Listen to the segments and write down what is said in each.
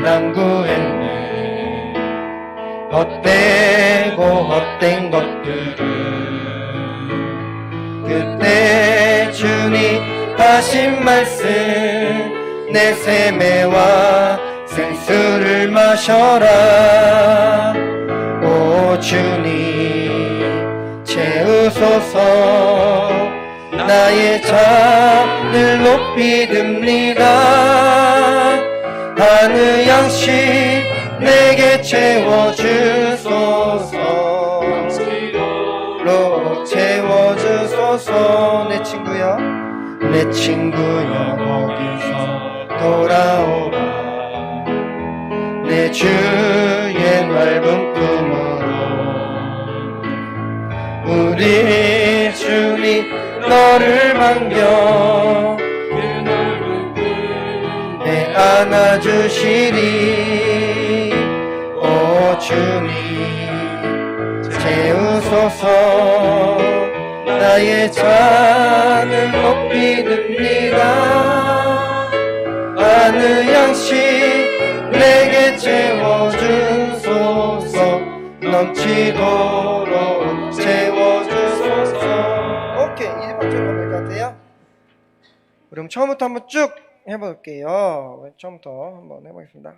남 구했네. 헛되고 헛된 것들은 그때 주님 하신 말씀, 내 세매와 생수를 마셔라. 오 주님 채우소서. 나의 잔을 높이 듭니다. 하늘 양식 내게 채워주소서. 넘치도록 채워주소서. 내 친구여, 내 친구여, 거기서 돌아오라. 내 주의 넓은 품으로 우리 주님 너를 반겨 그 넓은 품에 안아주시리. 오 주님 채우소서. 나의 잔을 높이 듭니다. 하늘 양식 내게 채워주소서. 넘치도록 채워주소서. 오케이, 이제 박자가 될 것 같아요. 그럼 처음부터 한번 쭉 해볼게요. 처음부터 한번 해보겠습니다.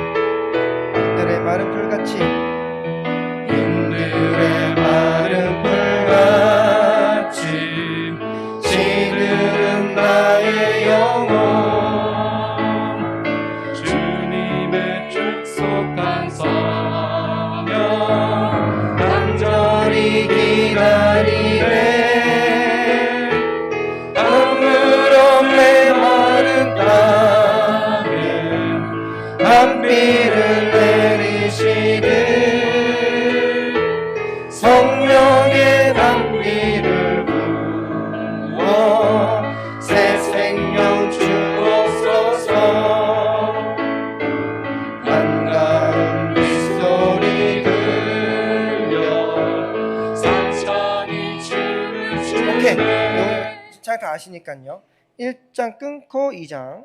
빈들의 마른 풀같이, 빈들의 마른 풀같이 시들은 나의 영혼. 주님의 축복한 사명 간절히 기다리네. 아무런 메마른 땅에 한 비를 내리시듯 성령의 단비를 부어 새 생명 주옵소서. 반가운 빗소리 들려 산천이 춤을 오케이, 추네. 잘 다 아시니까요. 1장 끊고 2장.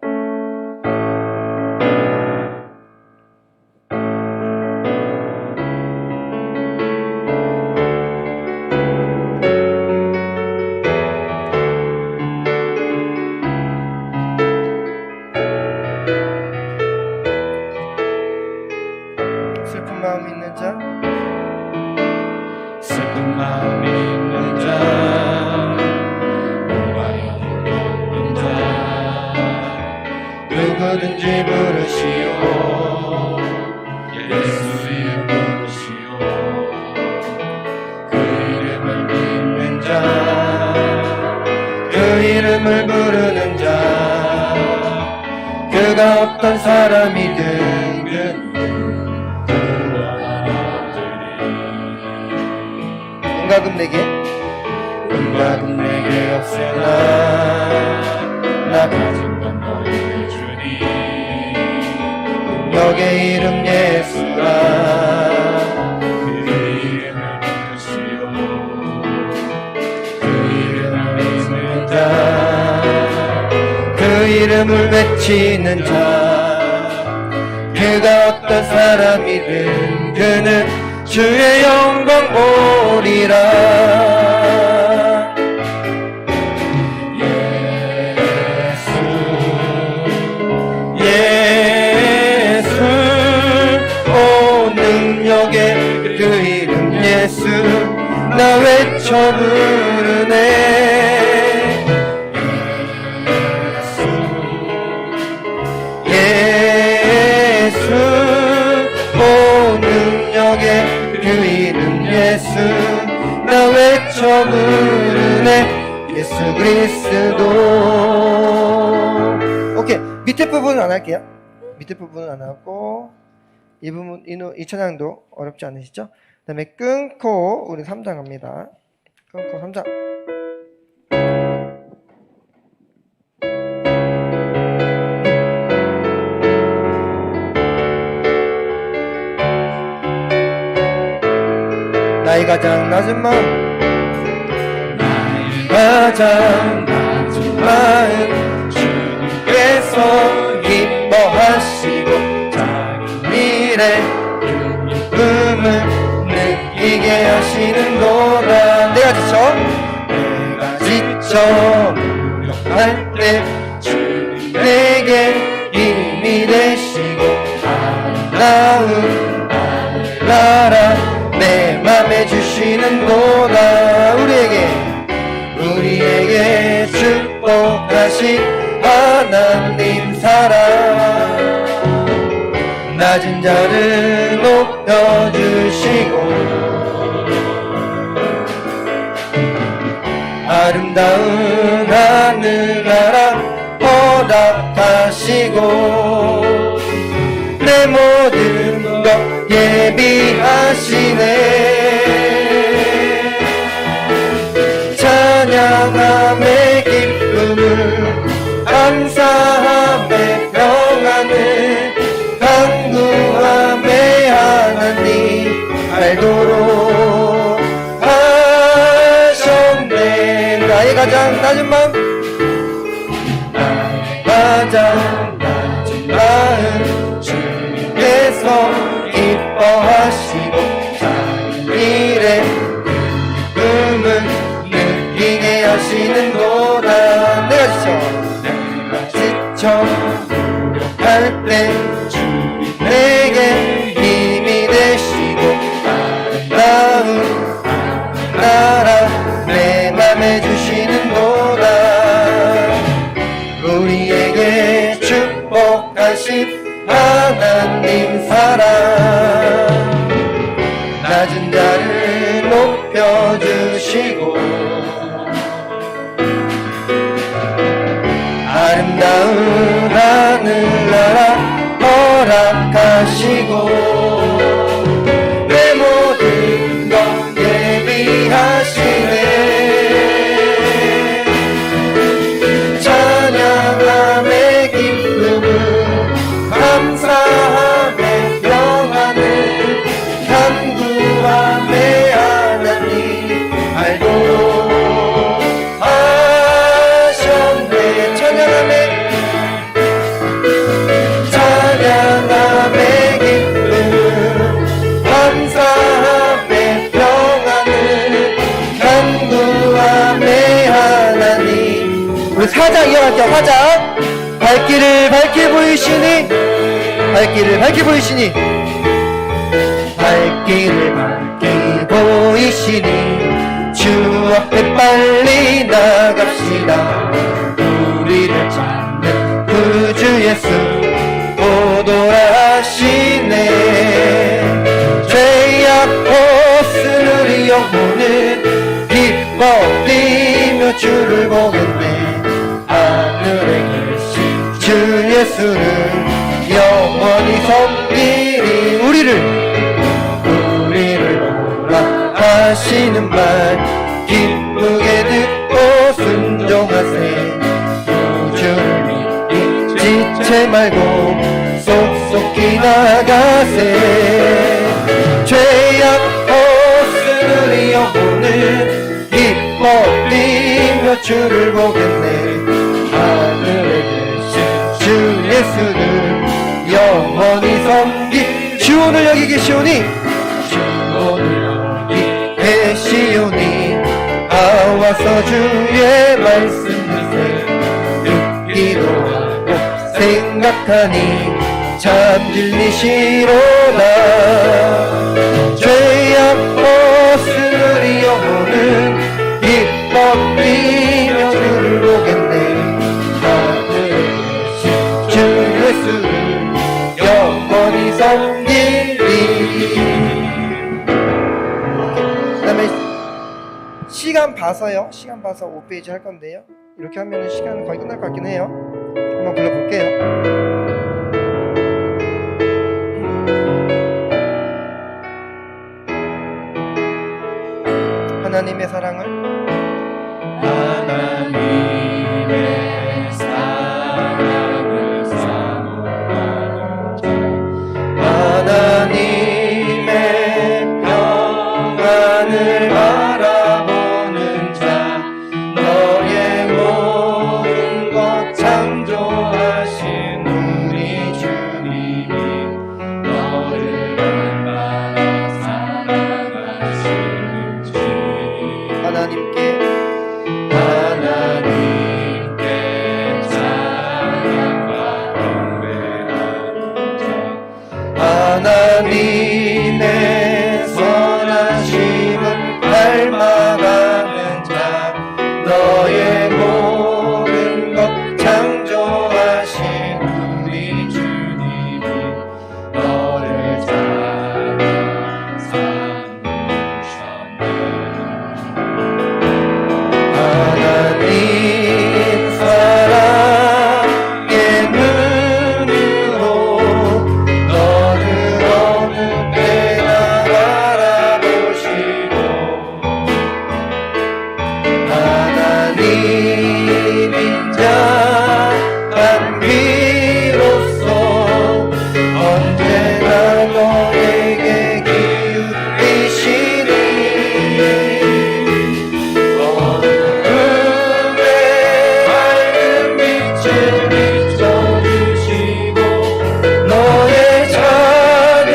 슬픈 마음 있는 자, 슬픈 마음 있는 자, 공부하여도 높은 자, 누구든지 부르시오. 예수 이름 부르시오. 그 이름을 믿는 자, 그 이름을 부르는 자, 그가 어떤 사람이든 은과 금 내게, 은과 금 내게 없으나 나 가진 건 너에게 주니. 능력의 이름 예수라. 그 이름을 부르시오. 그 이름을 믿는 자, 그 이름을 외치는 자, 그가 어떤 사람이든 그는 주의 영광 보리라. 예수 예수 오 능력의 그 이름 예수 나 외쳐 부르네. 예수 오 능력의 그 이름 예수 나 외쳐 부르네. 예수 그리스도. 오케이, 밑에 부분은 안 할게요. 밑에 부분은 안 하고 이 부분 이 찬양도 어렵지 않으시죠? 그 다음에 끊고 우리 3장 갑니다. 끊고 3장. 나의 가장 낮은 마음 가장 낮은 마음 주님께서 기뻐하시고 작은 일에 기쁨을 느끼게 하시는도다. 내가 지쳐 무력할 때 주님 내게 힘이 되시고 아름다운 나라 내 맘에 주시는도다. 우리에게 축복하신 하나님 사랑 낮은 자를 높여주시고 아름다운 하늘나라 허락하시고 내 모든 것 예비하시네. 찬양함의 기쁨을 감사함의 평안을 간구함의 하나님 알도록 하셨네. 나의 가장 낮은 마음 가장 낮은 마음 주님께서 기뻐하시고 작은 일에 기쁨을 느끼게 하시는도다. 내가 지쳐 무력할 때 주님 내게 힘이 되시고 아름다운 나라 내 맘에 주시는도다. 우리에게 축복하신 하나님 사랑 낮은 자를 높여주시고 아름다운 하늘나라 허락하시고 내 모든 것 예비하시네. 찬양함의 기쁨을 감사함의 평안을 간구함의 하나님 알도록 하셨네. 찬양함의 기쁨을 감사함의 평안을 간구함의 하나님. 우리 4장 이어갈게요. 4장 발길을 밝게 보이시니 발길을 밝게 보이시니 발길을 밝게 보이시니 주 앞에 빨리 나갑시다. 우리를 찾는 구주 예수 오도라 하시네. 죄악 벗을 영혼은 기뻐 뛰며 주를 보겠네. 하늘에 계신 주 예수를 영원히 섬기리. 우리를 오라 하시는 말 기쁘게 듣고 순종하세. 주를 믿기 지체 말고 속속히 나가세. 죄악 벗으리 영혼을 기뻐 뛰며 주를 보겠네. 하늘에 계신 주 예수를 영원히 섬기. 주 오늘 여기 계시오니 주 오늘 여기 계시오니 나와서 주의 말씀 듣기도 하고 생각하니 참 진리시로다. 죄악 벗으리 영혼은 기뻐 뛰며 주를 보겠네. 하늘에 계신 주 예수를 영원히 섬기리. 그 다음에 시간 봐서요. 시간 봐서 5페이지 할 건데요. 이렇게 하면 시간은 거의 끝날 것 같긴 해요. 한번 불러볼게요. 하나님의 사랑을 하나님의 사랑을 사모하는 자 하나님의 평안을 바라보는 자 하나님께 찬양과 경배하는 자 하나님의 선하심을 닮아가는 자 너의 모든 것 창조하신 우리 주님이 너를 잘 삼으셨네 하나님 사랑의 눈으로 너를 어느 때나 바라보시고 하나님인 자 비로소 언제나 너에게 기울이시니 어둠에 밝은 빛을 비춰주시고 너의 작은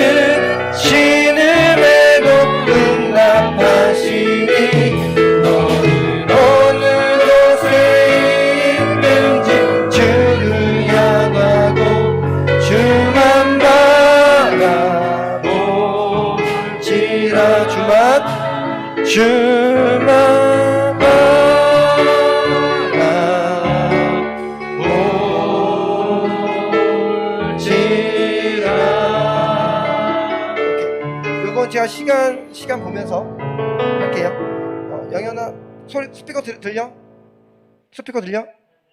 신음에도 응답하시니 너는 어느 곳에 있는지 주를 향하고 주만 바라볼지라 주만 바라볼지라. 이건 제가 시간 보면서 할게요. 영현아 소리 스피커 들려? 스피커 들려?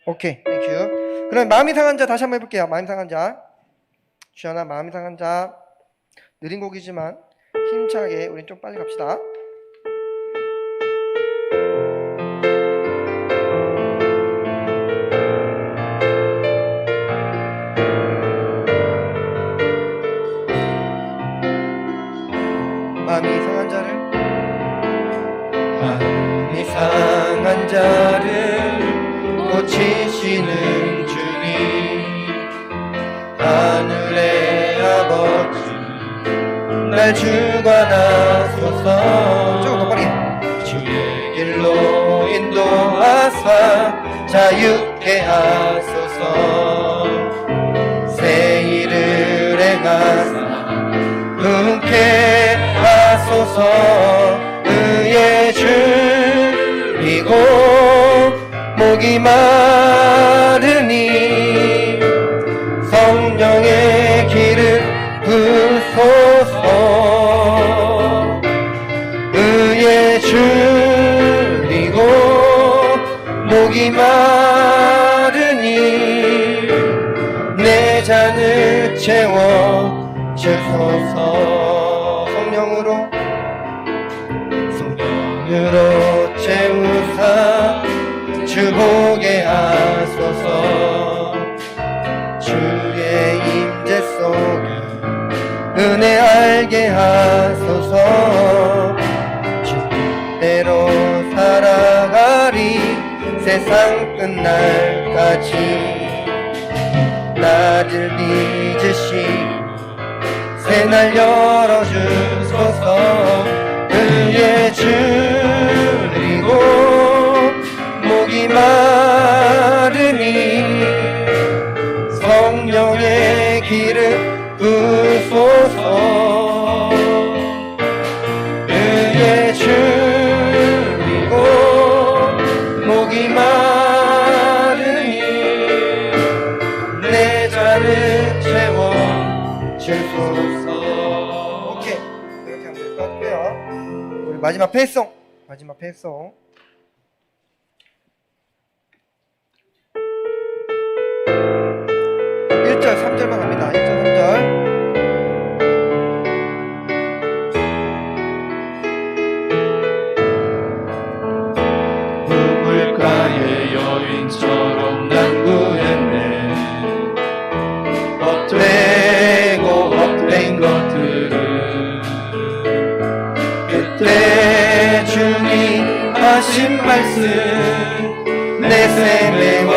오케이, 땡큐. 그럼 마음이 상한 자 다시 한번 해볼게요. 마음이 상한 자. 주연아, 마음이 상한 자. 느린 곡이지만 힘차게 우린 좀 빨리 갑시다. 마음이 상한 자를 마음이 상한 자를 고치시는 주님 하늘의 아버지 날 주관하소서 조금 더 빠르게 주의 길로 인도하사 자유케 하소서 새 일을 행하사 흔쾌 하소서 의의 줄이고 목이 마르니 성령의 길을 부소서 의의 줄이고 목이 마르니 내 잔을 채워 주소서 성령으로 채우사 주보게 하소서 주의 임재 속에 은혜 알게 하소서 주대로 살아가리 세상 끝날까지 나를 잊으시고 새날 열어주소서 의의 줄이고 목이 마르니 성령의 길을 부소서 의의 줄이고 목이 마르니 내 잔을 채워 주소서. 오케이, 이렇게 하면 될 것 같고요. 우리 마지막 페이송 1절 3절만 갑니다. 1절 3절. 물가의 여인처럼 난 구했네 헛되고 헛된 것들을 그때 주님 하신 말씀 내 세매와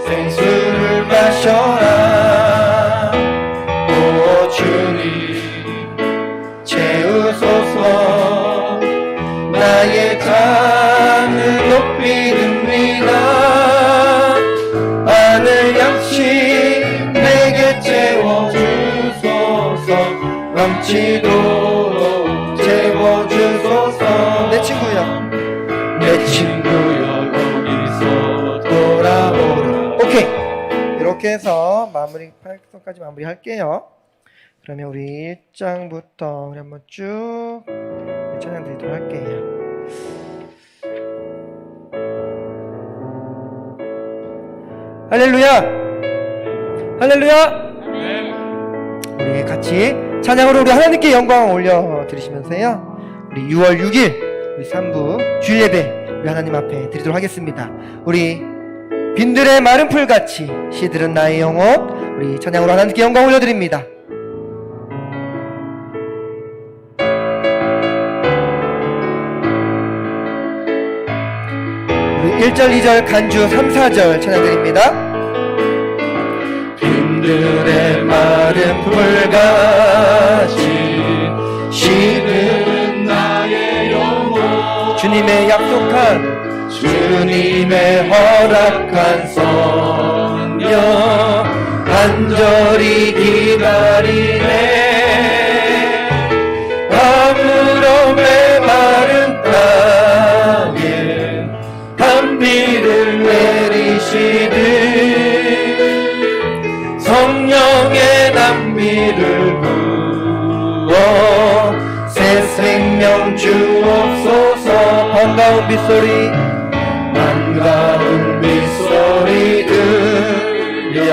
생수를 마셔라 오 주님 채우소서 나의 넘치도록 채워주소서. 내 친구야, 내 친구여 거기서 돌아오라. 오케이. 이렇게 해서 마무리 8성까지 마무리할게요. 그러면 우리 1장부터 우리 한번 쭉 찬양 드리도록 할게요. 할렐루야! 할렐루야! 우리 같이 찬양으로 우리 하나님께 영광 올려드리시면서요, 우리 6월 6일 우리 3부 주일 예배 우리 하나님 앞에 드리도록 하겠습니다. 우리 빈들의 마른 풀같이 시들은 나의 영혼, 우리 찬양으로 하나님께 영광 올려드립니다. 우리 1절 2절 간주 3, 4절 찬양드립니다. 빈들의 마른 풀같이 시든 나의 영혼, 주님의 약속한 주님의 허락한 성령 간절히 기다리네. 아무런 메마른 땅에 단비를 내리시듯 성령의 단비를 부어 새 생명 주옵소서. 반가운 빗소리, 반가운 빗소리 들려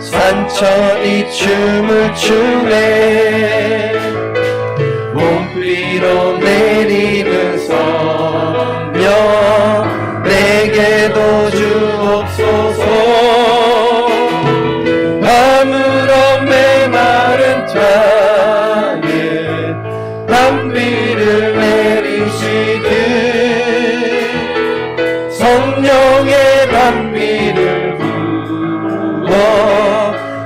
산천이 춤을 추네. 봄비로 내리는 성령 내게도 주옵소서. 아무런 메마른 땅에 단비를 내리시듯 성령의 단비를 부어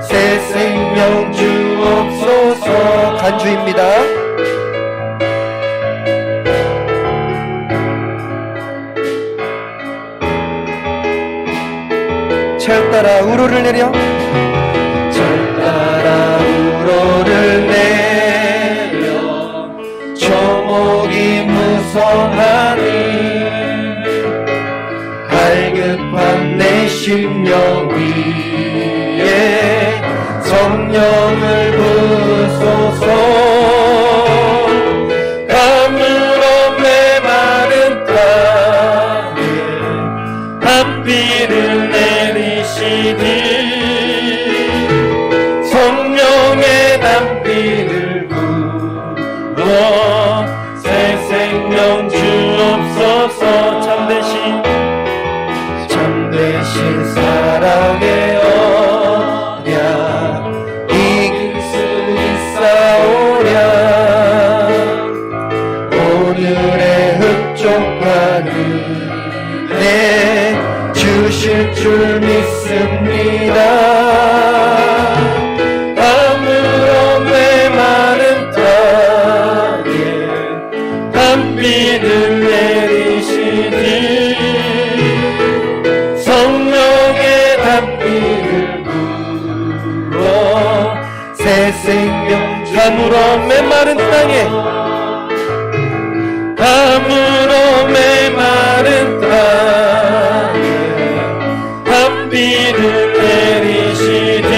새 생명 주옵소서. 간주입니다. 철 따라 우로를 내려, 절 따라 우로를 내려 초목이 무성하니 갈급한 내 심령 위에 성령을 부소서. 아무런 메마른 땅에 단비를 내리시니 성령의 단비를 부어 새 생명 주옵소서. 참되신 사랑의 언약 이길 수 있사오랴. 오늘의 흡족한 은혜 주실 줄 믿습니다. 아무런 메마른 땅에 단비를 내리시니 성령의 단비를 부어 새 생명 아무런 메마른 땅에, 아무런 메마른 땅에 단비를 내리시니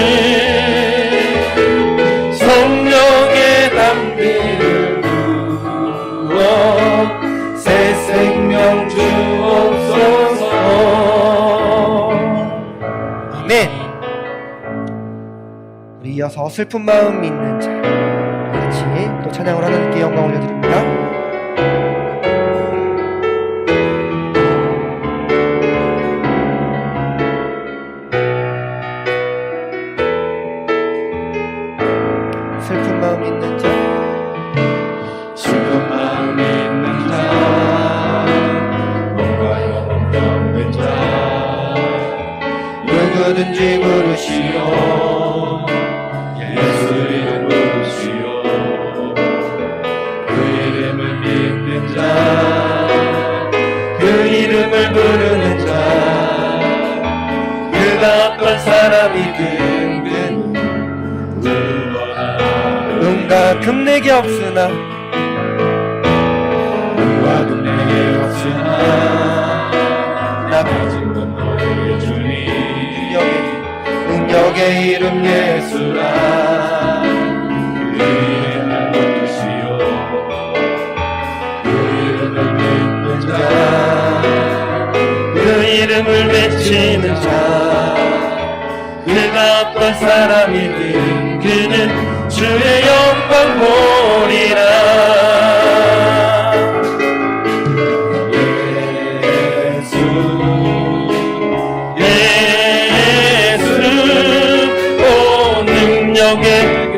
성령의 단비를 부어 새 생명 주옵소서. 아멘. 우리 이어서 슬픈 마음 있는 자 같이 또 찬양을 하나님께 영광 올려드립니다. 슬픈 마음 있는 자, 슬픈 마음 있는 자, 몸과 영혼 병든 자, 누구든지 부르시오. 예수 이름 부르시오. 그 이름을 믿는 자, 그 이름을 부르는 자, 그가 어떤 사람이든 구원하라. 눈 은과 금 내게 없으나 은과 금 내게 없으나 나 가진 건 너에게 주니 능력의 이름 예수라 그 이름을 높이시오 그 이름을 믿는 자그 이름을 외치는 자 그가 어떤 사람이든 그는 주의 영광 보리라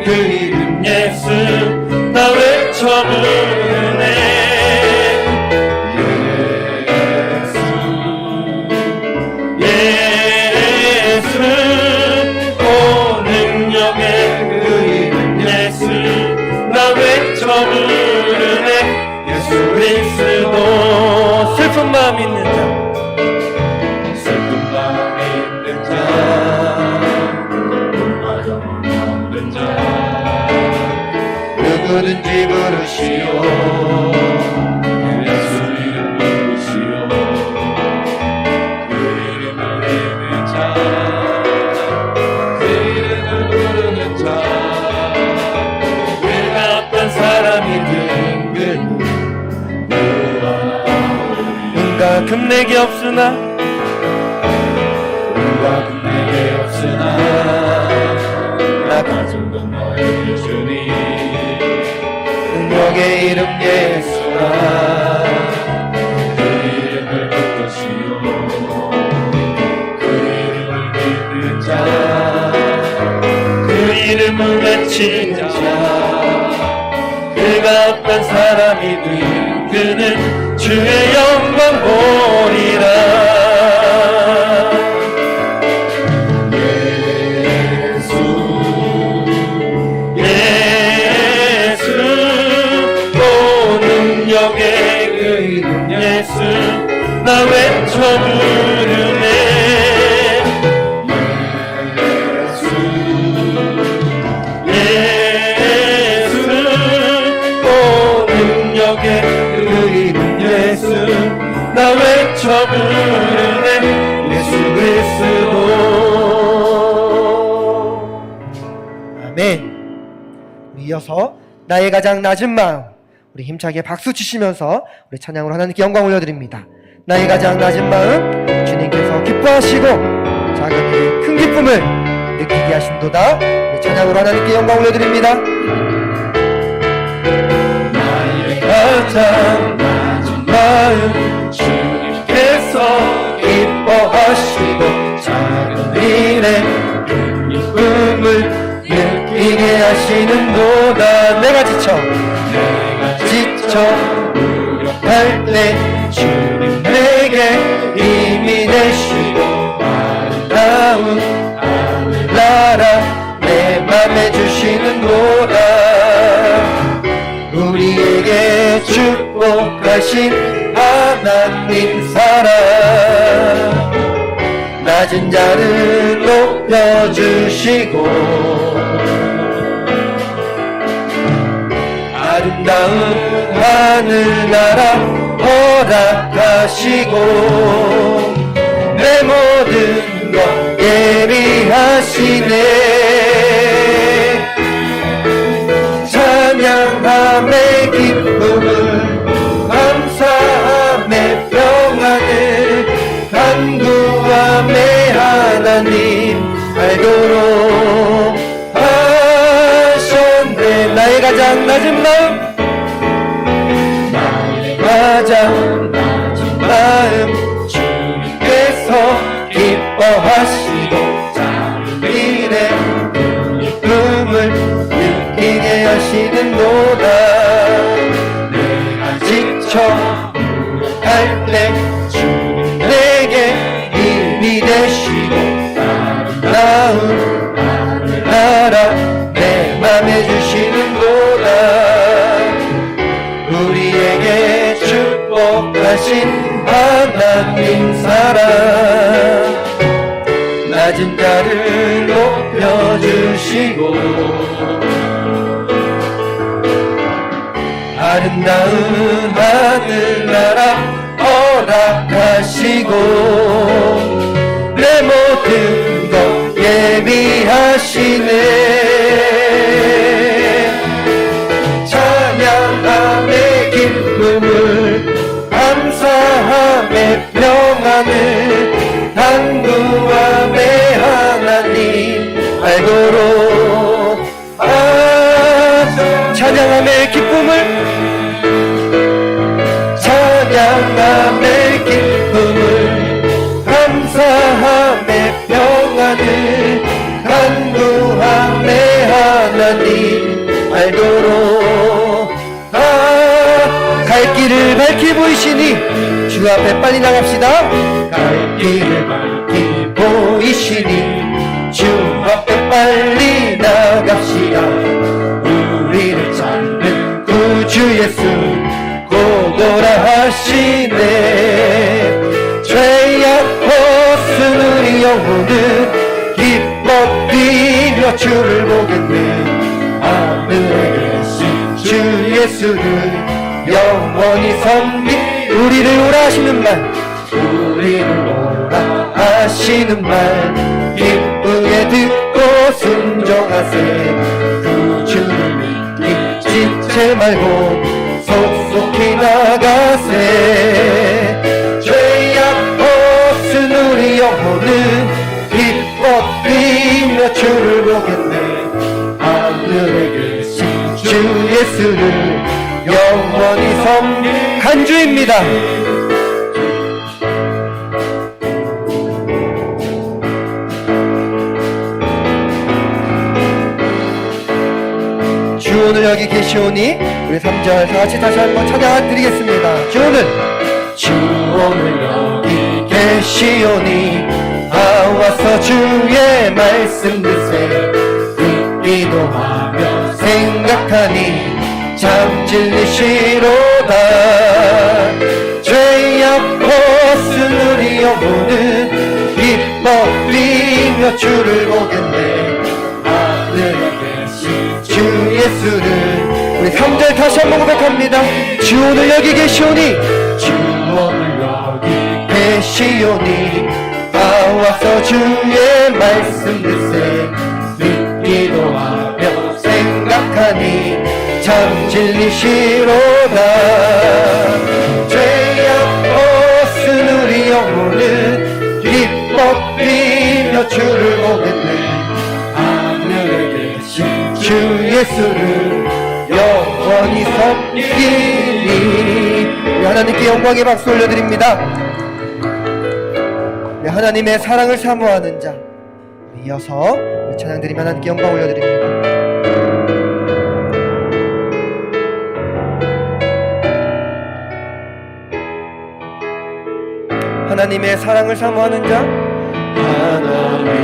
그 이름 예수 나 외쳐 부르네 예수 오 능력의 그 이름 예수 나 외쳐 부르네 예수 그리스도 슬픈 마음 있는 자 슬픈 마음 있는 자 누구든지 부르시오 예수 이름 부르시오 그 이름을 믿는 자그 이름을 부르는 자 그가 어떤 사람이든 그는 은과 금 내게 없으나 은과 금 내게 없으나 나 가진 건 너에게 주니 능력의 이름 예수라 그 이름을 붙드시오 그 이름을 믿는 자그 이름을 외치는 자 그가 어떤 사람이든 그는 주의 영광 보리라 예수 나 외쳐 부르네 예수 오 능력의 그 이름 예수 나 외쳐 부르네 예수 그리스도 아멘. 이어서 나의 가장 낮은 마음 우리 힘차게 박수 치시면서 우리 찬양으로 하나님께 영광 올려드립니다. 나의 가장 낮은 마음 주님께서 기뻐하시고 작은 일에 큰 기쁨을 느끼게 하신도다. 우리 찬양으로 하나님께 영광 올려드립니다. 나의 가장 낮은 마음 주님께서 기뻐하시고 작은 일에 큰 기쁨을 느끼게 하시는도다. 내가 지쳐 무력할 때 주님 내게 힘이 되시고 아름다운 하늘나라 내 맘에 주시는도다. 우리에게 축복하신 하나님 사랑 낮은 자를 높여주시고 아름다운 하늘나라 허락하시고 내 모든 것 예비하시네. 찬양함의 기쁨을 감사함의 평안을 간구함의 하나님 알도록 하셨네. 나의 가장 낮은 마음 가장 낮은 마음 주님께서 기뻐하시고 작은 일에 큰 기쁨을 느끼게 하시는도다. 내가 지쳐 무력할 때 주님 내게 힘이 되시고 아름다운 하늘나라 내 맘에 주시는도다. 우리에게 축복하신 하나님 사랑 낮은 자를 높여주시고 아름다운 하늘나라 허락하시고 내 모든 것 예비하시네. 찬양함의 기쁨을 감사함의 평안을 강구함의 하나님 알고로 찬양함의 기쁨을 찬양함의 기쁨을 감사함의 평안을 간구함의 하나님 알도록 갈 길을 밝히 보이시니 주 앞에 빨리 나갑시다. 갈 길을 밝히 보이시니 주 앞에 빨리 나갑시다. 우리를 찾는 구주 예수 고고라 하시네. 죄악 벗은 우리 영혼은 기뻐 뛰며 주를 보겠네. 하늘에 계신 주 예수를 영원히 섬기 우리를 오라 하시는 말 우리를 오라 하시는 말 기쁘게 듣고 순종하세. 구주를 믿기 지체 말고 속속히 나가세. 죄악 벗은 우리 영혼은 기뻐 뛰며 주를 보겠네. 하늘에 계신 주 예수를 영원히 섬기 간주입니다. 주 오늘 여기 계시오니 우리 3절 다같이 다시 한번 찬양 드리겠습니다. 주 오늘 여기 계시오니 나와서 주의 말씀 듣세. 듣기도 하며 생각하니 참 진리시로다. 죄악 벗은 우리 영혼은 기뻐 뛰며 주를 보겠네. 하늘에 계신 주 예수를 우리 3절 다시 한번 고백합니다. 주 오늘 여기 계시오니 주 오늘 여기 계시오니 나와서 주의 말씀 듣세. 듣기도 하며 생각하니 참 진리시로다. 죄악 벗은 우리 영혼은 기뻐 뛰며 주를 보겠네. 하늘에 계신 주 예수를 영원히 섬기니. 우리 하나님께 영광의 박수 올려드립니다. 우리 하나님의 사랑을 사모하는 자 이어서 우리 찬양드리며 하나님께 영광 올려드립니다. 하나님의 사랑을 사모하는 자 하나님의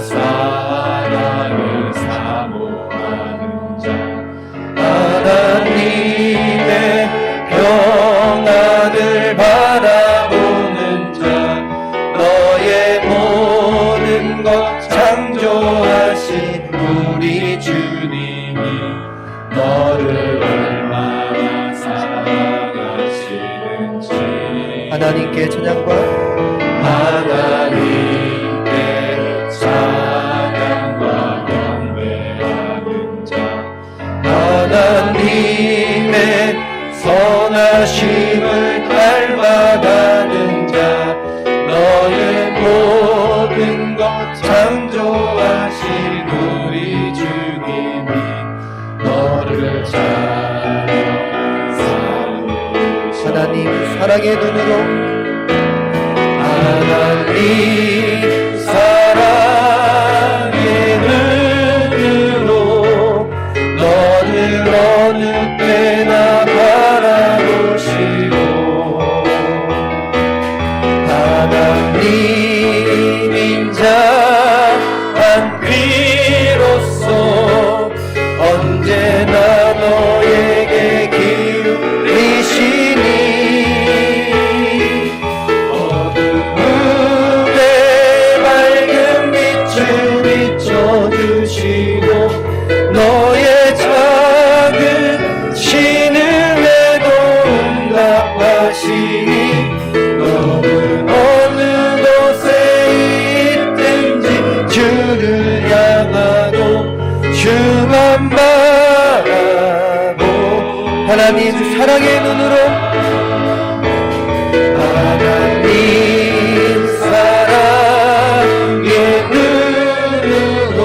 사랑을 사모하는 자 하나님의 평안을 바라보는 자 너의 모든 것 창조하신 우리 주님이 너를 얼마나 사랑하시는지 하나님께 찬양과 하나님께 찬양과 경배하는 자 하나님의 선하심을 닮아가는 자 너의 모든 것 창조하신 우리 주님이 너를 하나님 사랑의 눈으로 하나님 사랑의 눈으로 너를 어느 때나 바라보시고 하나님인 자 한 귀로서 언제나 너에게 기울이시니 어둠에 밝은 빛을 비춰주시고 너의 작은 너는 어느 곳에 있든지 주를 향하고 주만 바라보 하나님 사랑의 눈으로 하나님 사랑의 눈으로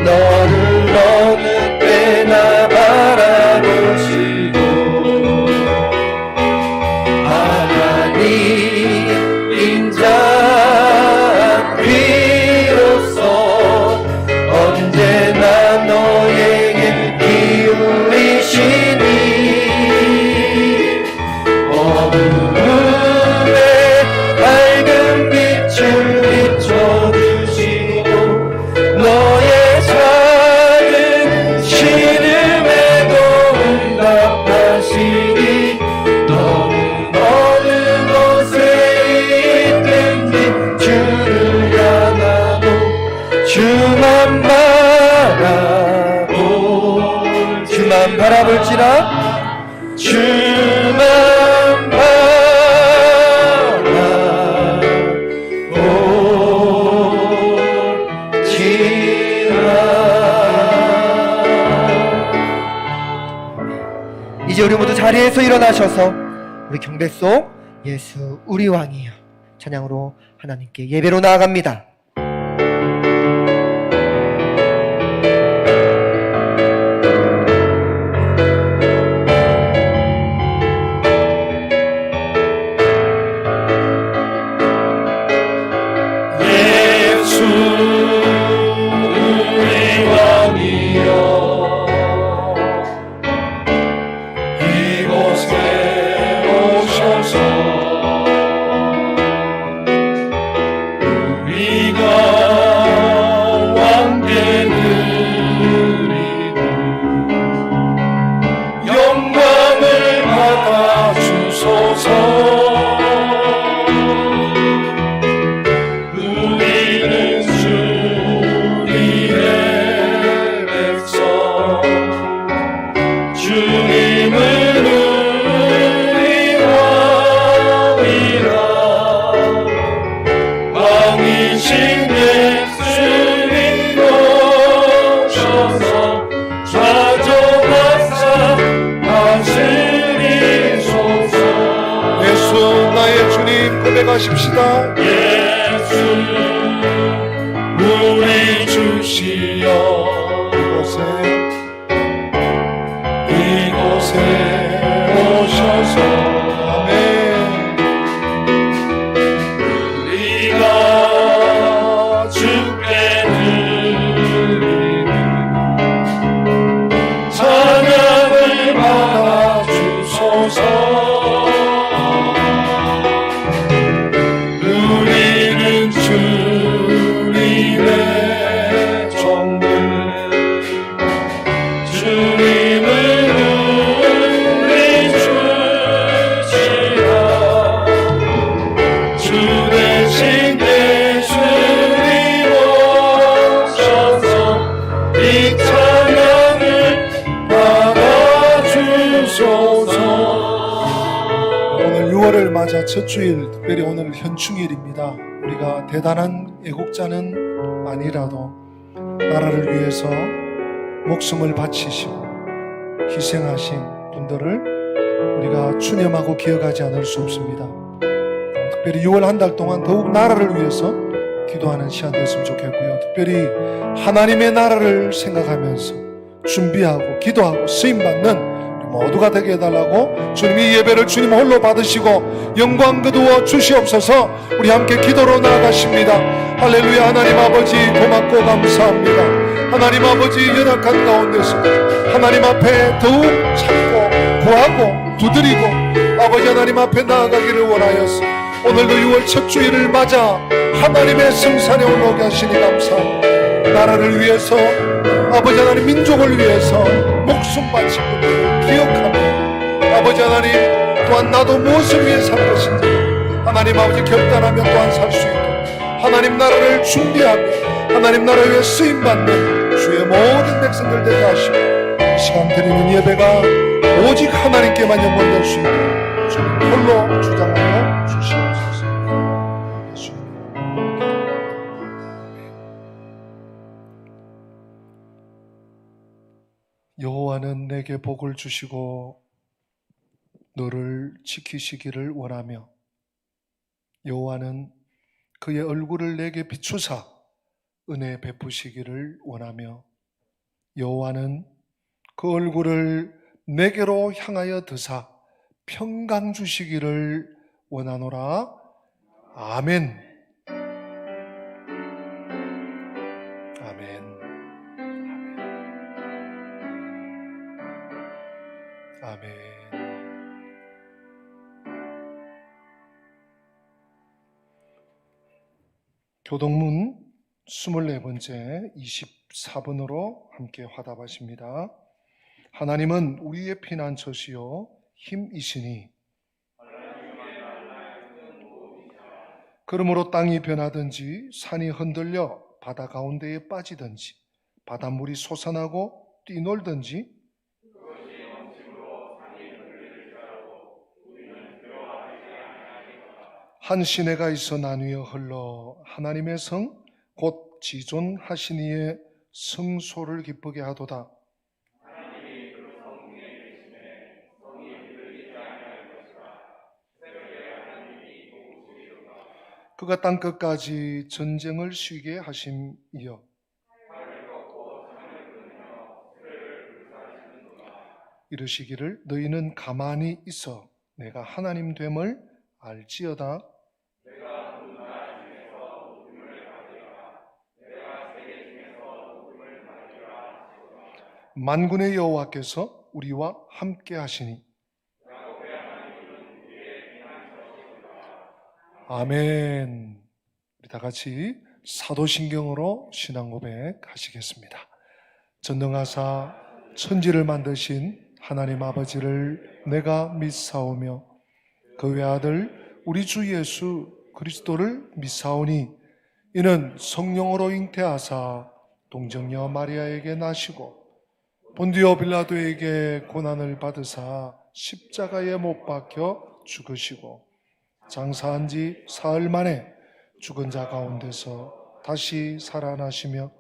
너를 어느 때나 바라보시고 하나님 인자 비로소 언제나 너에게 기울이시니 어둠에 밝은 빛을 비춰주시고 너의 작은 신음에도 응답하시니 너는 어느 곳에 있든지 주를 향하고 주만 바라볼지라 주만 바라볼지라. 이제 우리 모두 자리에서 일어나셔서 우리 경배소 예수 우리 왕이여 찬양으로 하나님께 예배로 나아갑니다. 예수 우리 왕이여 이곳에 오셔서 우리가 왕께 드리고 영광을 받아 주소서. 우리는 주님의 백성 주님은 우리 왕이라 왕이신 예수님 오셔서 좌정하사 다스리소서. 예수 나의 주님 고백하십시다. 예수 우리 주시여 이곳에 오셔서 아멘. 우리가 주께 드리는 찬양을 받아 주소서. 우리는 주님의 종들 주님을 우리 주시라 주 대신 예수님 오셔서 이 찬양을 받아주소서. 오늘 6월을 맞아 첫 주일, 특별히 오늘 현충일입니다. 우리가 대단한 애국자는 아니라도 나라를 위해서 목숨을 바치시고 희생하신 분들을 우리가 추념하고 기억하지 않을 수 없습니다. 특별히 6월 한 달 동안 더욱 나라를 위해서 기도하는 시간 됐으면 좋겠고요. 특별히 하나님의 나라를 생각하면서 준비하고 기도하고 쓰임받는 모두가 되게 해달라고 주님이 예배를 주님 홀로 받으시고 영광 거두어 주시옵소서. 우리 함께 기도로 나아가십니다. 할렐루야. 하나님 아버지 고맙고 감사합니다. 하나님 아버지 연약한 가운데서 하나님 앞에 더욱 찾고 구하고 두드리고 아버지 하나님 앞에 나아가기를 원하여서 오늘도 6월 첫 주일을 맞아 하나님의 성산에 올라오게 하시니 감사합니다. 나라를 위해서 아버지 하나님 민족을 위해서 목숨 바치고 기억하며 아버지 하나님 또한 나도 무엇을 위해 살 것인지 하나님 아버지 결단하며 또한 살 수 있도록 하나님 나라를 준비하며 하나님 나라 위해 쓰임받는 주의 모든 백성들 되게 하시고 이 시간 드리는 예배가 오직 하나님께만 영광될 수 있도록 주님 홀로 주장하여 주시옵소서. 예수님. 여호와는 내게 복을 주시고 너를 지키시기를 원하며 여호와는 그의 얼굴을 내게 비추사 은혜 베푸시기를 원하며 여호와는 그 얼굴을 내게로 향하여 드사 평강 주시기를 원하노라. 아멘. 아멘. 아멘. 교동문 24번째 24번으로 함께 화답하십니다. 하나님은 우리의 피난처시요 힘이시니 그러므로 땅이 변하든지 산이 흔들려 바다 가운데에 빠지든지 바닷물이 솟아나고 뛰놀든지 한 시내가 있어 나뉘어 흘러 하나님의 성 곧 지존하신 이의 성소를 기쁘게 하도다. 그가 땅끝까지 전쟁을 쉬게 하심이여 이르시기를 너희는 가만히 있어 내가 하나님 됨을 알지어다. 만군의 여호와께서 우리와 함께 하시니 아멘. 우리 다 같이 사도신경으로 신앙 고백하시겠습니다. 전능하사 천지를 만드신 하나님 아버지를 내가 믿사오며 그 외아들 우리 주 예수 그리스도를 믿사오니 이는 성령으로 잉태하사 동정녀 마리아에게 나시고 본디오 빌라도에게 고난을 받으사 십자가에 못 박혀 죽으시고 장사한 지 사흘 만에 죽은 자 가운데서 다시 살아나시며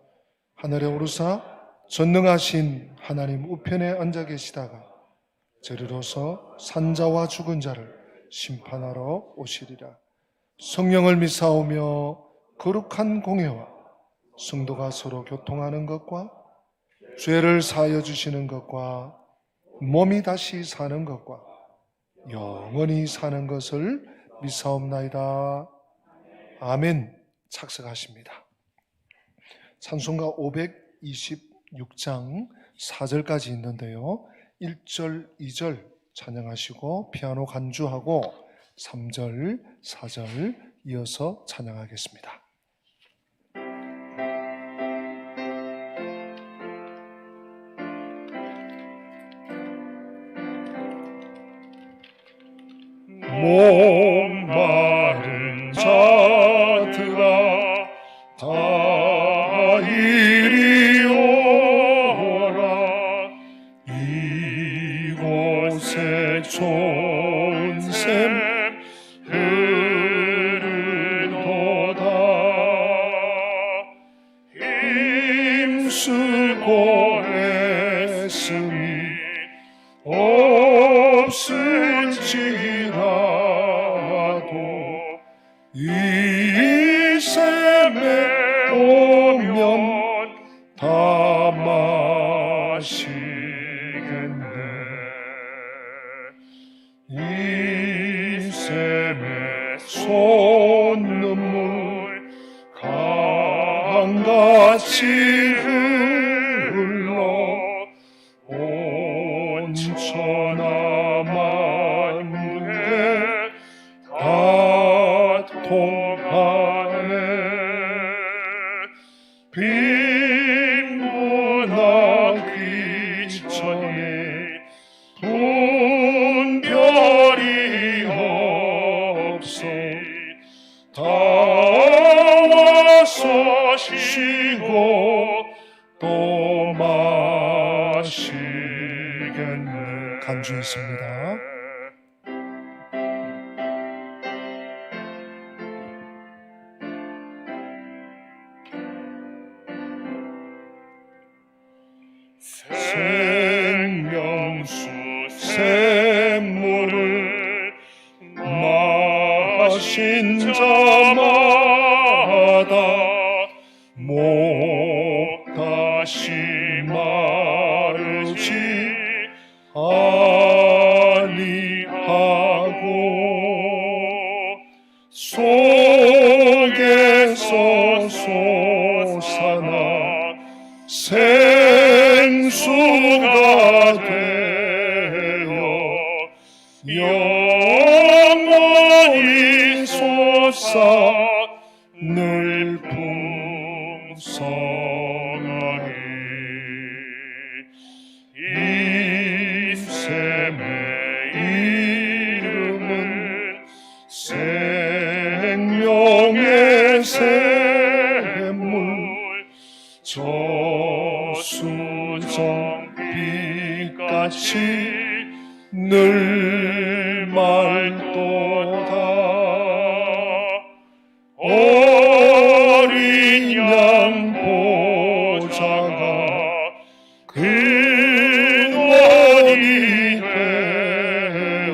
하늘에 오르사 전능하신 하나님 우편에 앉아 계시다가 저리로서 산자와 죽은 자를 심판하러 오시리라. 성령을 믿사오며 거룩한 공회와 성도가 서로 교통하는 것과 죄를 사하여 주시는 것과 몸이 다시 사는 것과 영원히 사는 것을 믿사옵나이다. 아멘. 착석하십니다. 찬송가 526장 4절까지 있는데요. 1절, 2절 찬양하시고 피아노 간주하고 3절, 4절 이어서 찬양하겠습니다. 목마른 자들아 다 이리 오라. 이곳에 좋은 샘 흐르도다. 힘쓰고 애씀이 없을지라 이 샘에 오면 다 마시겠네. 이 샘에 솟는물 강같이 흘러 온 천하 만국에 다 통하네. 빈곤하기 전에 분별이 없어 다 와서 쉬고 또 마시겠네. 간주 있습니다. 생명수 샘물을 마신 자마다 목 다시 마르지 아니하고 속에서 솟아나 생수가 되어 영원히 솟아 늘 풍성하니 이 샘의 이름은 생명의 샘물 저수정 빛같이 늘 맑도다 어린 양 보좌가 근원이 되어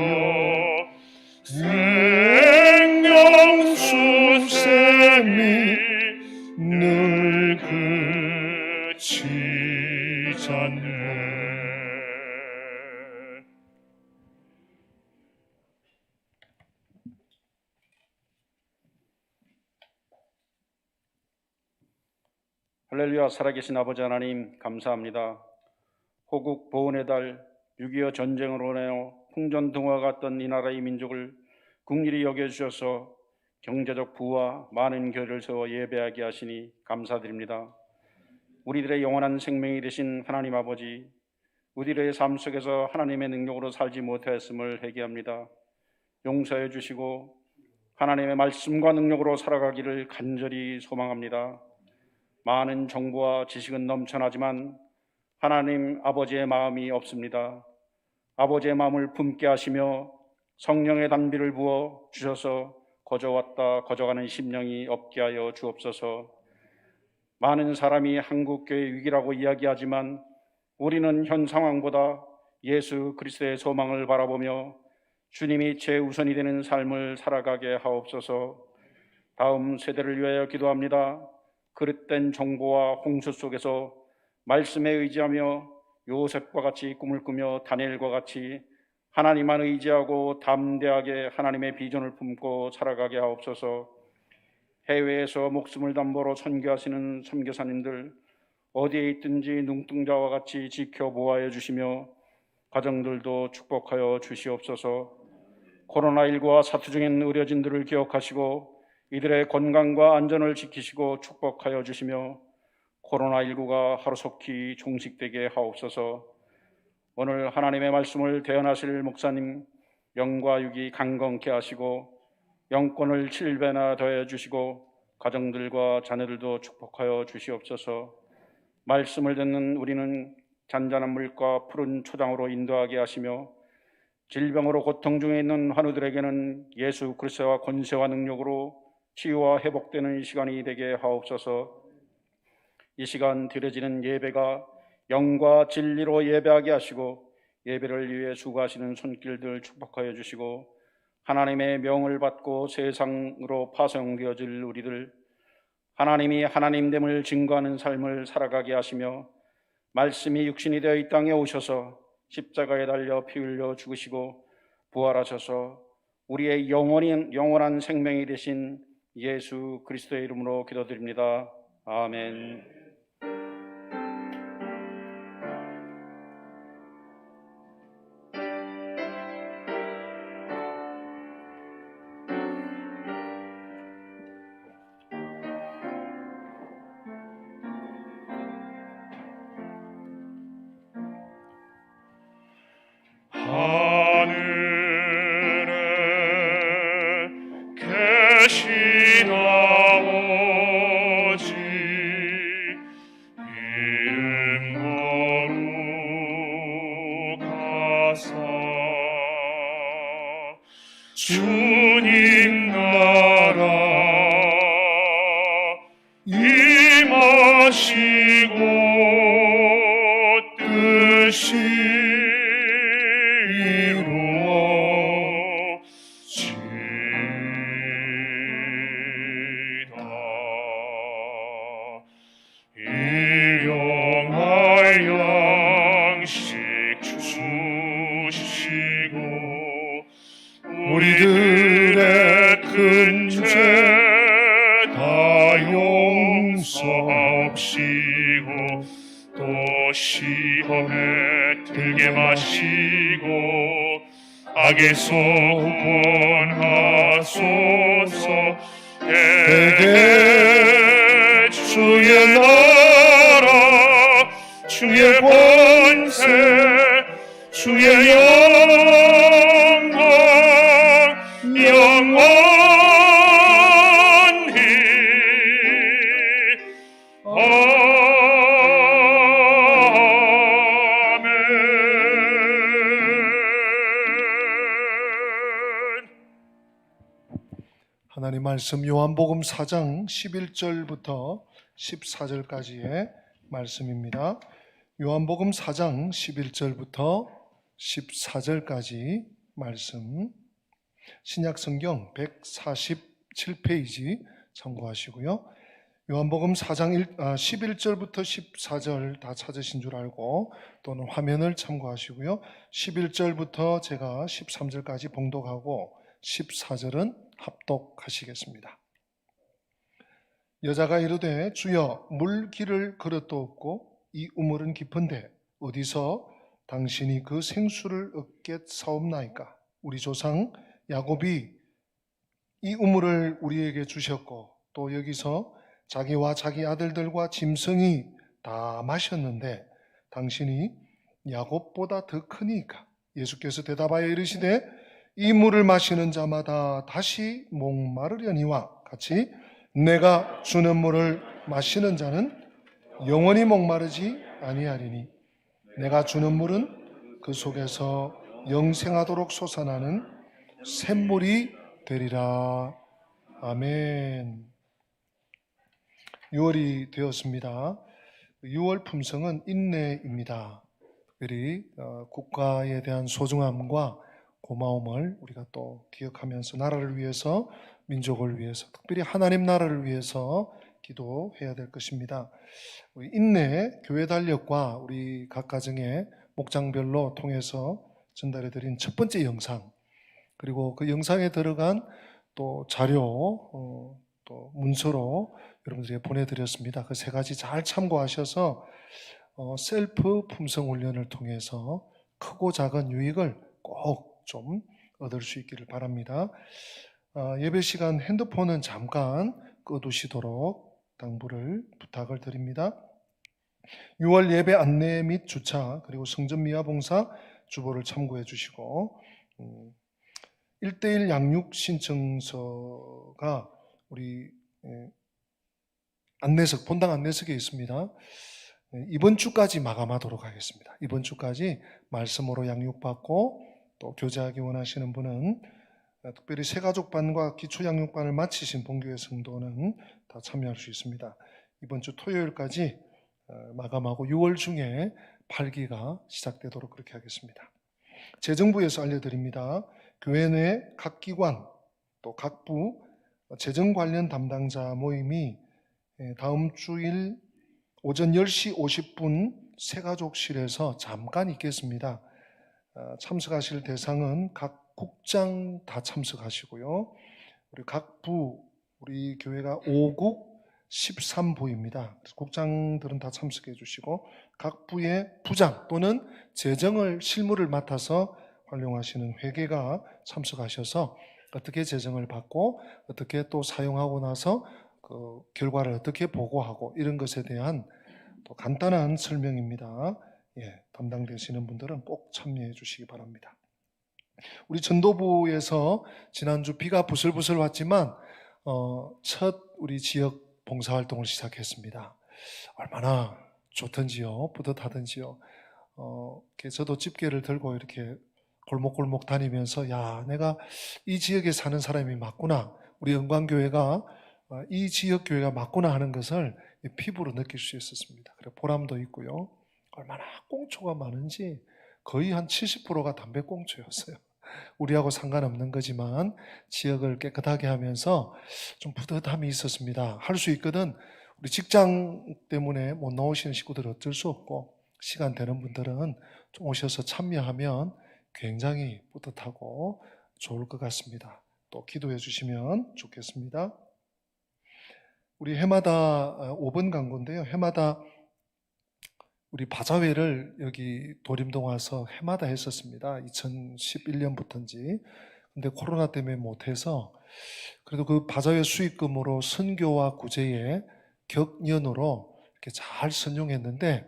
생명수 샘이 늘 그치지 않네. 할렐루야. 살아계신 아버지 하나님 감사합니다. 호국 보훈의 달 6.25 전쟁으로 인하여 풍전등화 같던 이 나라의 민족을 긍휼히 여겨주셔서 경제적 부와 많은 교회를 세워 예배하게 하시니 감사드립니다. 우리들의 영원한 생명이 되신 하나님 아버지, 우리들의 삶 속에서 하나님의 능력으로 살지 못하였음을 회개합니다. 용서해 주시고 하나님의 말씀과 능력으로 살아가기를 간절히 소망합니다. 많은 정보와 지식은 넘쳐나지만 하나님 아버지의 마음이 없습니다. 아버지의 마음을 품게 하시며 성령의 단비를 부어 주셔서 거저왔다 거저가는 심령이 없게 하여 주옵소서. 많은 사람이 한국교회 위기라고 이야기하지만 우리는 현 상황보다 예수 그리스도의 소망을 바라보며 주님이 최우선이 되는 삶을 살아가게 하옵소서. 다음 세대를 위하여 기도합니다. 그릇된 정보와 홍수 속에서 말씀에 의지하며 요셉과 같이 꿈을 꾸며 다니엘과 같이 하나님만 의지하고 담대하게 하나님의 비전을 품고 살아가게 하옵소서. 해외에서 목숨을 담보로 선교하시는 선교사님들 어디에 있든지 눈동자와 같이 지켜보아해 주시며 가정들도 축복하여 주시옵소서. 코로나19와 사투 중인 의료진들을 기억하시고 이들의 건강과 안전을 지키시고 축복하여 주시며 코로나19가 하루속히 종식되게 하옵소서. 오늘 하나님의 말씀을 대언하실 목사님 영과 육이 강건케 하시고 영권을 7배나 더해 주시고 가정들과 자녀들도 축복하여 주시옵소서. 말씀을 듣는 우리는 잔잔한 물과 푸른 초장으로 인도하게 하시며 질병으로 고통 중에 있는 환우들에게는 예수 그리스도와 권세와 능력으로 치유와 회복되는 시간이 되게 하옵소서. 이 시간 드려지는 예배가 영과 진리로 예배하게 하시고 예배를 위해 수고하시는 손길들 축복하여 주시고 하나님의 명을 받고 세상으로 파송되어질 우리들 하나님이 하나님됨을 증거하는 삶을 살아가게 하시며 말씀이 육신이 되어 이 땅에 오셔서 십자가에 달려 피 흘려 죽으시고 부활하셔서 우리의 영원한 생명이 되신 예수 그리스도의 이름으로 기도드립니다. 아멘. 하늘에 계신 아버지 이름 거룩하사 주님 나라 임하시고 뜻 악에서 구원하소서. 대개 주의 나라 주의 권세 주의 영광 영원히 아멘. 하나님 말씀 요한복음 4장 11절부터 14절까지의 말씀입니다. 요한복음 4장 11절부터 14절까지 말씀, 신약성경 147페이지 참고하시고요. 요한복음 4장 11절부터 14절 다 찾으신 줄 알고 또는 화면을 참고하시고요. 11절부터 제가 13절까지 봉독하고 14절은 합독하시겠습니다. 여자가 이르되 주여 물 길을 그릇도 없고 이 우물은 깊은데 어디서 당신이 그 생수를 얻겠사옵나이까? 우리 조상 야곱이 이 우물을 우리에게 주셨고 또 여기서 자기와 자기 아들들과 짐승이 다 마셨는데 당신이 야곱보다 더 크니까? 예수께서 대답하여 이르시되 이 물을 마시는 자마다 다시 목마르려니와 같이 내가 주는 물을 마시는 자는 영원히 목마르지 아니하리니 내가 주는 물은 그 속에서 영생하도록 솟아나는 샘물이 되리라. 아멘. 6월이 되었습니다. 6월 품성은 인내입니다. 특별히 국가에 대한 소중함과 고마움을 우리가 또 기억하면서 나라를 위해서, 민족을 위해서, 특별히 하나님 나라를 위해서 기도해야 될 것입니다. 인내, 교회 달력과 우리 각 가정의 목장별로 통해서 전달해 드린 첫 번째 영상, 그리고 그 영상에 들어간 또 자료, 또 문서로 여러분들에게 보내드렸습니다. 그 세 가지 잘 참고하셔서 셀프 품성 훈련을 통해서 크고 작은 유익을 꼭 좀 얻을 수 있기를 바랍니다. 예배 시간 핸드폰은 잠깐 꺼두시도록 당부를 부탁을 드립니다. 6월 예배 안내 및 주차 그리고 성전 미화 봉사 주보를 참고해 주시고 1:1 양육 신청서가 우리 안내석, 본당 안내석에 있습니다. 이번 주까지 마감하도록 하겠습니다. 이번 주까지 말씀으로 양육받고 또 교제하기 원하시는 분은, 특별히 새가족반과 기초양육반을 마치신 본교회 성도는 다 참여할 수 있습니다. 이번 주 토요일까지 마감하고 6월 중에 8기가 시작되도록 그렇게 하겠습니다. 재정부에서 알려드립니다. 교회 내 각 기관 또 각 부 재정 관련 담당자 모임이 다음 주일 오전 10시 50분 새가족실에서 잠깐 있겠습니다. 참석하실 대상은 각 국장 다 참석하시고요. 우리 각 부, 우리 교회가 5국 13부입니다. 국장들은 다 참석해 주시고 각 부의 부장 또는 재정을 실무를 맡아서 활용하시는 회계가 참석하셔서 어떻게 재정을 받고 어떻게 또 사용하고 나서 그 결과를 어떻게 보고하고 이런 것에 대한 또 간단한 설명입니다. 담당되시는 분들은 꼭 참여해 주시기 바랍니다. 우리 전도부에서 지난주 비가 부슬부슬 왔지만 첫 우리 지역 봉사활동을 시작했습니다. 얼마나 좋던지요, 뿌듯하던지요. 저도 집게를 들고 이렇게 골목골목 다니면서 야, 내가 이 지역에 사는 사람이 맞구나, 우리 영광교회가 이 지역 교회가 맞구나 하는 것을 피부로 느낄 수 있었습니다. 그래 보람도 있고요. 얼마나 꽁초가 많은지 거의 한 70%가 담배꽁초였어요. 우리하고 상관없는 거지만 지역을 깨끗하게 하면서 좀 뿌듯함이 있었습니다. 할 수 있거든. 우리 직장 때문에 못 나오시는 식구들은 어쩔 수 없고 시간 되는 분들은 좀 오셔서 참여하면 굉장히 뿌듯하고 좋을 것 같습니다. 또 기도해 주시면 좋겠습니다. 우리 해마다 5번 광고인데요. 해마다 우리 바자회를 여기 도림동 와서 해마다 했었습니다. 2011년부터인지. 근데 코로나 때문에 못해서 그래도 그 바자회 수익금으로 선교와 구제에 격년으로 이렇게 잘 선용했는데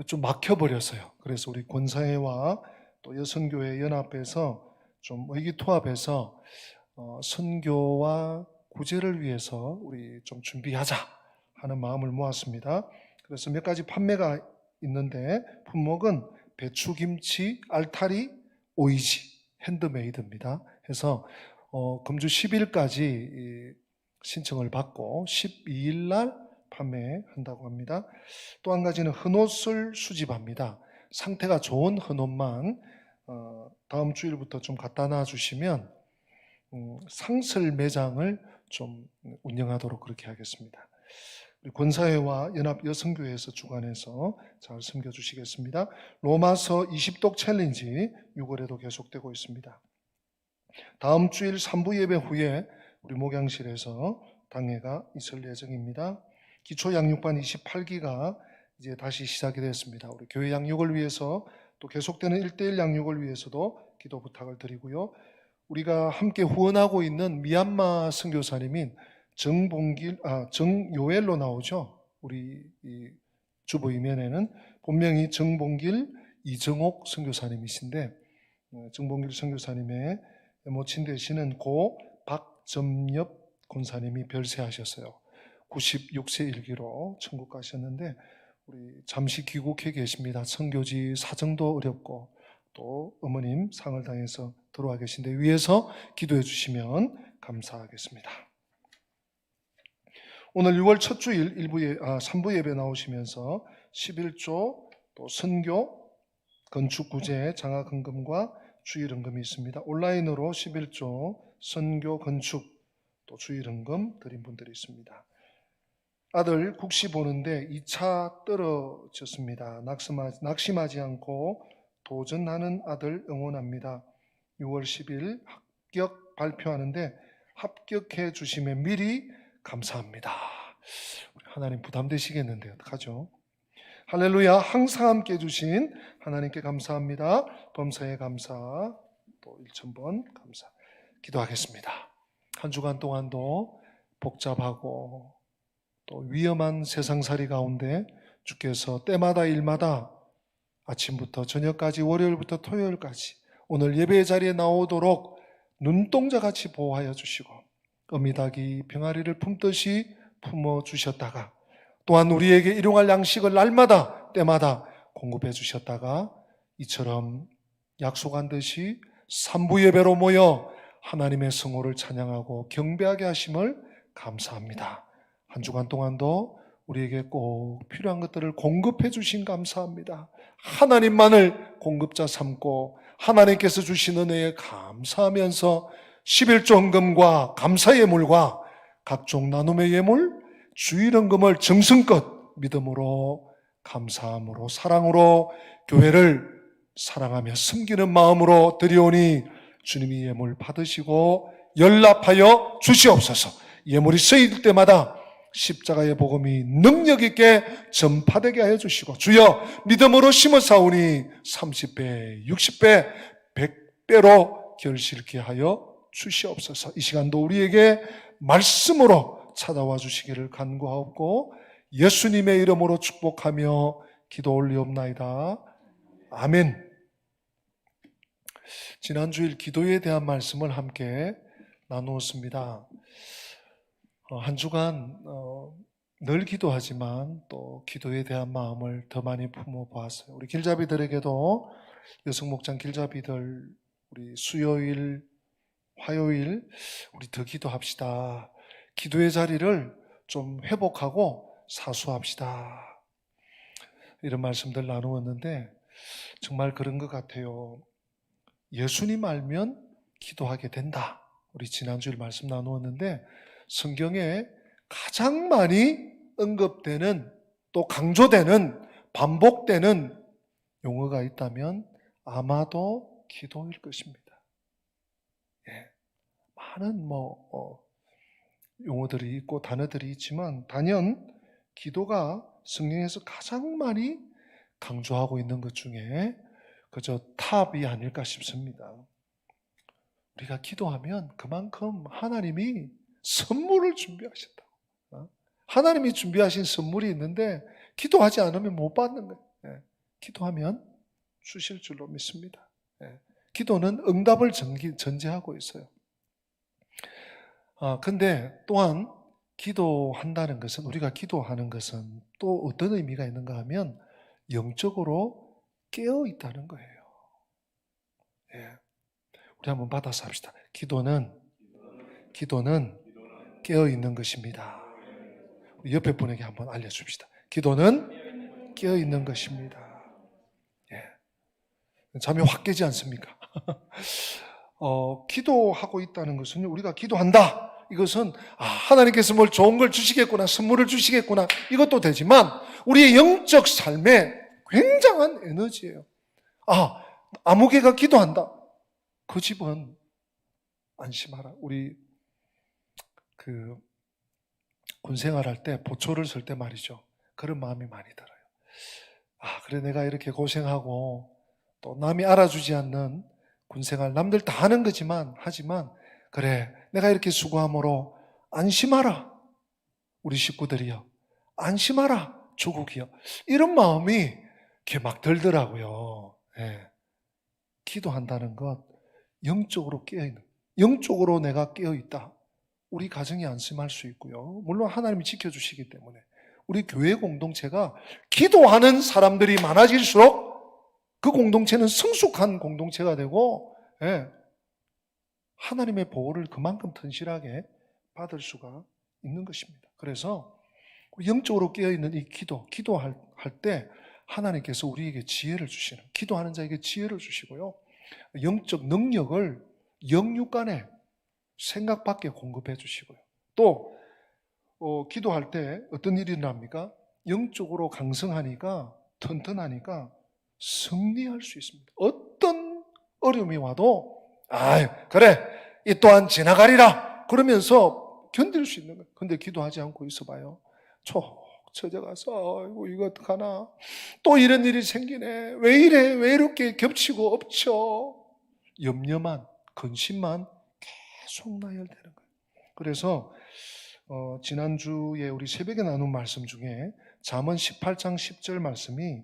좀 막혀버렸어요. 그래서 우리 권사회와 또 여성교회 연합에서 좀 의기투합해서 선교와 구제를 위해서 우리 좀 준비하자 하는 마음을 모았습니다. 그래서 몇 가지 판매가 있는데 품목은 배추김치, 알타리, 오이지, 핸드메이드입니다. 해서 금주 10일까지 신청을 받고 12일 날 판매한다고 합니다. 또 한 가지는 헌옷을 수집합니다. 상태가 좋은 헌옷만 다음 주일부터 좀 갖다 놔 주시면 상설 매장을 좀 운영하도록 그렇게 하겠습니다. 우리 권사회와 연합 여성교회에서 주관해서 잘 섬겨주시겠습니다. 로마서 20독 챌린지 6월에도 계속되고 있습니다. 다음 주일 3부 예배 후에 우리 목양실에서 당회가 있을 예정입니다. 기초 양육반 28기가 이제 다시 시작이 됐습니다. 우리 교회 양육을 위해서 또 계속되는 1:1 양육을 위해서도 기도 부탁을 드리고요. 우리가 함께 후원하고 있는 미얀마 선교사님인 정요엘로 나오죠. 우리 이 주보 이면에는 본명이 정봉길 이정옥 선교사님이신데 정봉길 선교사님의 모친 되시는 고 박점엽 권사님이 별세하셨어요. 96세 일기로 천국 가셨는데 우리 잠시 귀국해 계십니다. 선교지 사정도 어렵고 또 어머님 상을 당해서 들어와 계신데 위에서 기도해 주시면 감사하겠습니다. 오늘 6월 첫 주일 3부 예배 나오시면서 11조 또 선교, 건축구제, 장학헌금과 주일헌금이 있습니다. 온라인으로 11조 선교, 건축, 또 주일헌금 드린 분들이 있습니다. 아들 국시 보는데 2차 떨어졌습니다. 낙심하지 않고 도전하는 아들 응원합니다. 6월 10일 합격 발표하는데 합격해 주심에 미리 감사합니다. 하나님 부담되시겠는데 어떡하죠? 할렐루야. 항상 함께 해주신 하나님께 감사합니다. 범사에 감사, 또 1000번 감사. 기도하겠습니다. 한 주간 동안도 복잡하고 또 위험한 세상살이 가운데 주께서 때마다 일마다 아침부터 저녁까지 월요일부터 토요일까지 오늘 예배의 자리에 나오도록 눈동자같이 보호하여 주시고 어미닭이 병아리를 품듯이 품어주셨다가 또한 우리에게 일용할 양식을 날마다 때마다 공급해 주셨다가 이처럼 약속한 듯이 3부 예배로 모여 하나님의 성호를 찬양하고 경배하게 하심을 감사합니다. 한 주간 동안도 우리에게 꼭 필요한 것들을 공급해 주신 감사합니다. 하나님만을 공급자 삼고 하나님께서 주신 은혜에 감사하면서 11조 헌금과 감사 예물과 각종 나눔의 예물, 주일헌금을 정성껏 믿음으로 감사함으로 사랑으로 교회를 사랑하며 섬기는 마음으로 드리오니 주님이 예물 받으시고 연락하여 주시옵소서. 예물이 쓰일 때마다 십자가의 복음이 능력 있게 전파되게 하여 주시고 주여 믿음으로 심어싸우니 30배, 60배, 100배로 결실케 하여 주시옵소서. 이 시간도 우리에게 말씀으로 찾아와 주시기를 간구하옵고 예수님의 이름으로 축복하며 기도 올리옵나이다. 아멘. 지난 주일 기도에 대한 말씀을 함께 나누었습니다. 한 주간 늘 기도하지만 또 기도에 대한 마음을 더 많이 품어보았어요. 우리 길잡이들에게도 여성목장 길잡이들 우리 수요일, 화요일 우리 더 기도합시다. 기도의 자리를 좀 회복하고 사수합시다. 이런 말씀들 나누었는데 정말 그런 것 같아요. 예수님 알면 기도하게 된다. 우리 지난주에 말씀 나누었는데 성경에 가장 많이 언급되는 또 강조되는 반복되는 용어가 있다면 아마도 기도일 것입니다. 예, 많은 용어들이 있고 단어들이 있지만 단연 기도가 성경에서 가장 많이 강조하고 있는 것 중에 그저 탑이 아닐까 싶습니다. 우리가 기도하면 그만큼 하나님이 선물을 준비하셨다. 하나님이 준비하신 선물이 있는데 기도하지 않으면 못 받는 거예요. 기도하면 주실 줄로 믿습니다. 기도는 응답을 전제하고 있어요. 근데 또한 기도한다는 것은, 우리가 기도하는 것은 또 어떤 의미가 있는가 하면 영적으로 깨어 있다는 거예요. 우리 한번 받아서 합시다. 기도는 깨어 있는 것입니다. 우리 옆에 분에게 한번 알려줍시다. 기도는 깨어 있는 것입니다. 잠이 확 깨지 않습니까? 기도하고 있다는 것은, 우리가 기도한다, 이것은 하나님께서 뭘 좋은 걸 주시겠구나, 선물을 주시겠구나, 이것도 되지만 우리의 영적 삶에 굉장한 에너지예요. 아무개가 기도한다, 그 집은 안심하라. 우리 군생활할 때 보초를 설 때 말이죠, 그런 마음이 많이 들어요. 그래, 내가 이렇게 고생하고 또 남이 알아주지 않는 군생활, 남들 다 하는 거지만, 하지만 그래, 내가 이렇게 수고함으로 안심하라, 우리 식구들이요, 안심하라, 조국이요, 이런 마음이 이렇게 막 들더라고요. 기도한다는 것, 영적으로 깨어있는, 영적으로 내가 깨어있다, 우리 가정이 안심할 수 있고요, 물론 하나님이 지켜주시기 때문에 우리 교회 공동체가 기도하는 사람들이 많아질수록 그 공동체는 성숙한 공동체가 되고, 하나님의 보호를 그만큼 튼실하게 받을 수가 있는 것입니다. 그래서 영적으로 깨어있는 이 기도할 때 하나님께서 우리에게 지혜를 주시는, 기도하는 자에게 지혜를 주시고요, 영적 능력을 영육간에 생각밖에 공급해 주시고요, 또 기도할 때 어떤 일이 일어납니까? 영적으로 강성하니까, 튼튼하니까 승리할 수 있습니다. 어떤 어려움이 와도 그래, 이 또한 지나가리라 그러면서 견딜 수 있는 거예요. 근데 기도하지 않고 있어봐요, 촉 처져가서 아이고 이거 어떡하나, 또 이런 일이 생기네, 왜 이래, 왜 이렇게 겹치고 엎쳐, 염려만, 근심만 계속 나열되는 거예요. 그래서 지난주에 우리 새벽에 나눈 말씀 중에 잠언 18장 10절 말씀이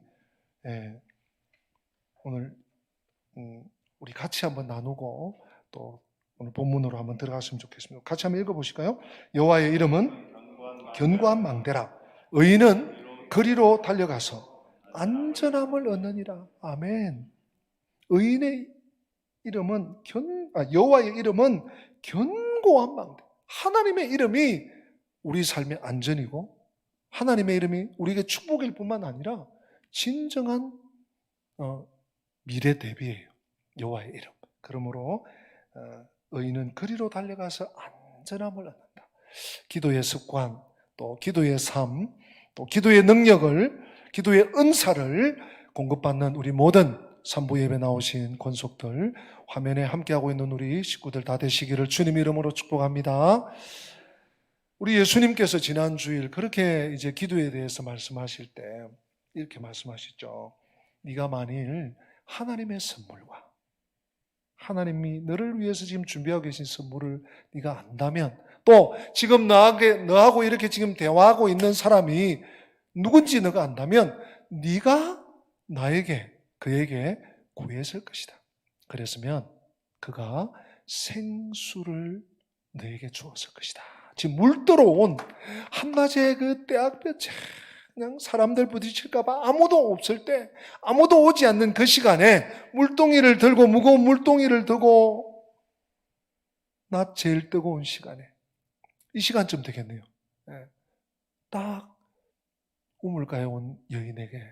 오늘 우리 같이 한번 나누고 또 오늘 본문으로 한번 들어갔으면 좋겠습니다. 같이 한번 읽어보실까요? 여호와의 이름은 견고한 망대라, 의인은 거리로 달려가서 안전함을 얻느니라. 아멘. 의인의 이름은 여호와의 이름은 견고한 망대. 하나님의 이름이 우리 삶의 안전이고, 하나님의 이름이 우리에게 축복일 뿐만 아니라 진정한 미래 대비예요, 여호와의 이름. 그러므로 의인은 거리로 달려가서 안전함을 얻는다. 기도의 습관, 또 기도의 삶, 또 기도의 능력을, 기도의 은사를 공급받는 우리 모든 산부 예배 나오신 권속들, 화면에 함께하고 있는 우리 식구들 다 되시기를 주님 이름으로 축복합니다. 우리 예수님께서 지난 주일 그렇게 이제 기도에 대해서 말씀하실 때 이렇게 말씀하셨죠. 네가 만일 하나님의 선물과 하나님이 너를 위해서 지금 준비하고 계신 선물을 네가 안다면, 또 지금 너하고 이렇게 지금 대화하고 있는 사람이 누군지 너가 안다면 네가 그에게 구했을 것이다. 그랬으면 그가 생수를 너에게 주었을 것이다. 지금 물 들어온 한낮에 그 때학볕에 그냥 사람들 부딪힐까봐 아무도 없을 때, 아무도 오지 않는 그 시간에 물동이를 들고, 무거운 물동이를 들고, 낮 제일 뜨거운 시간에, 이 시간쯤 되겠네요. 딱 우물가에 온 여인에게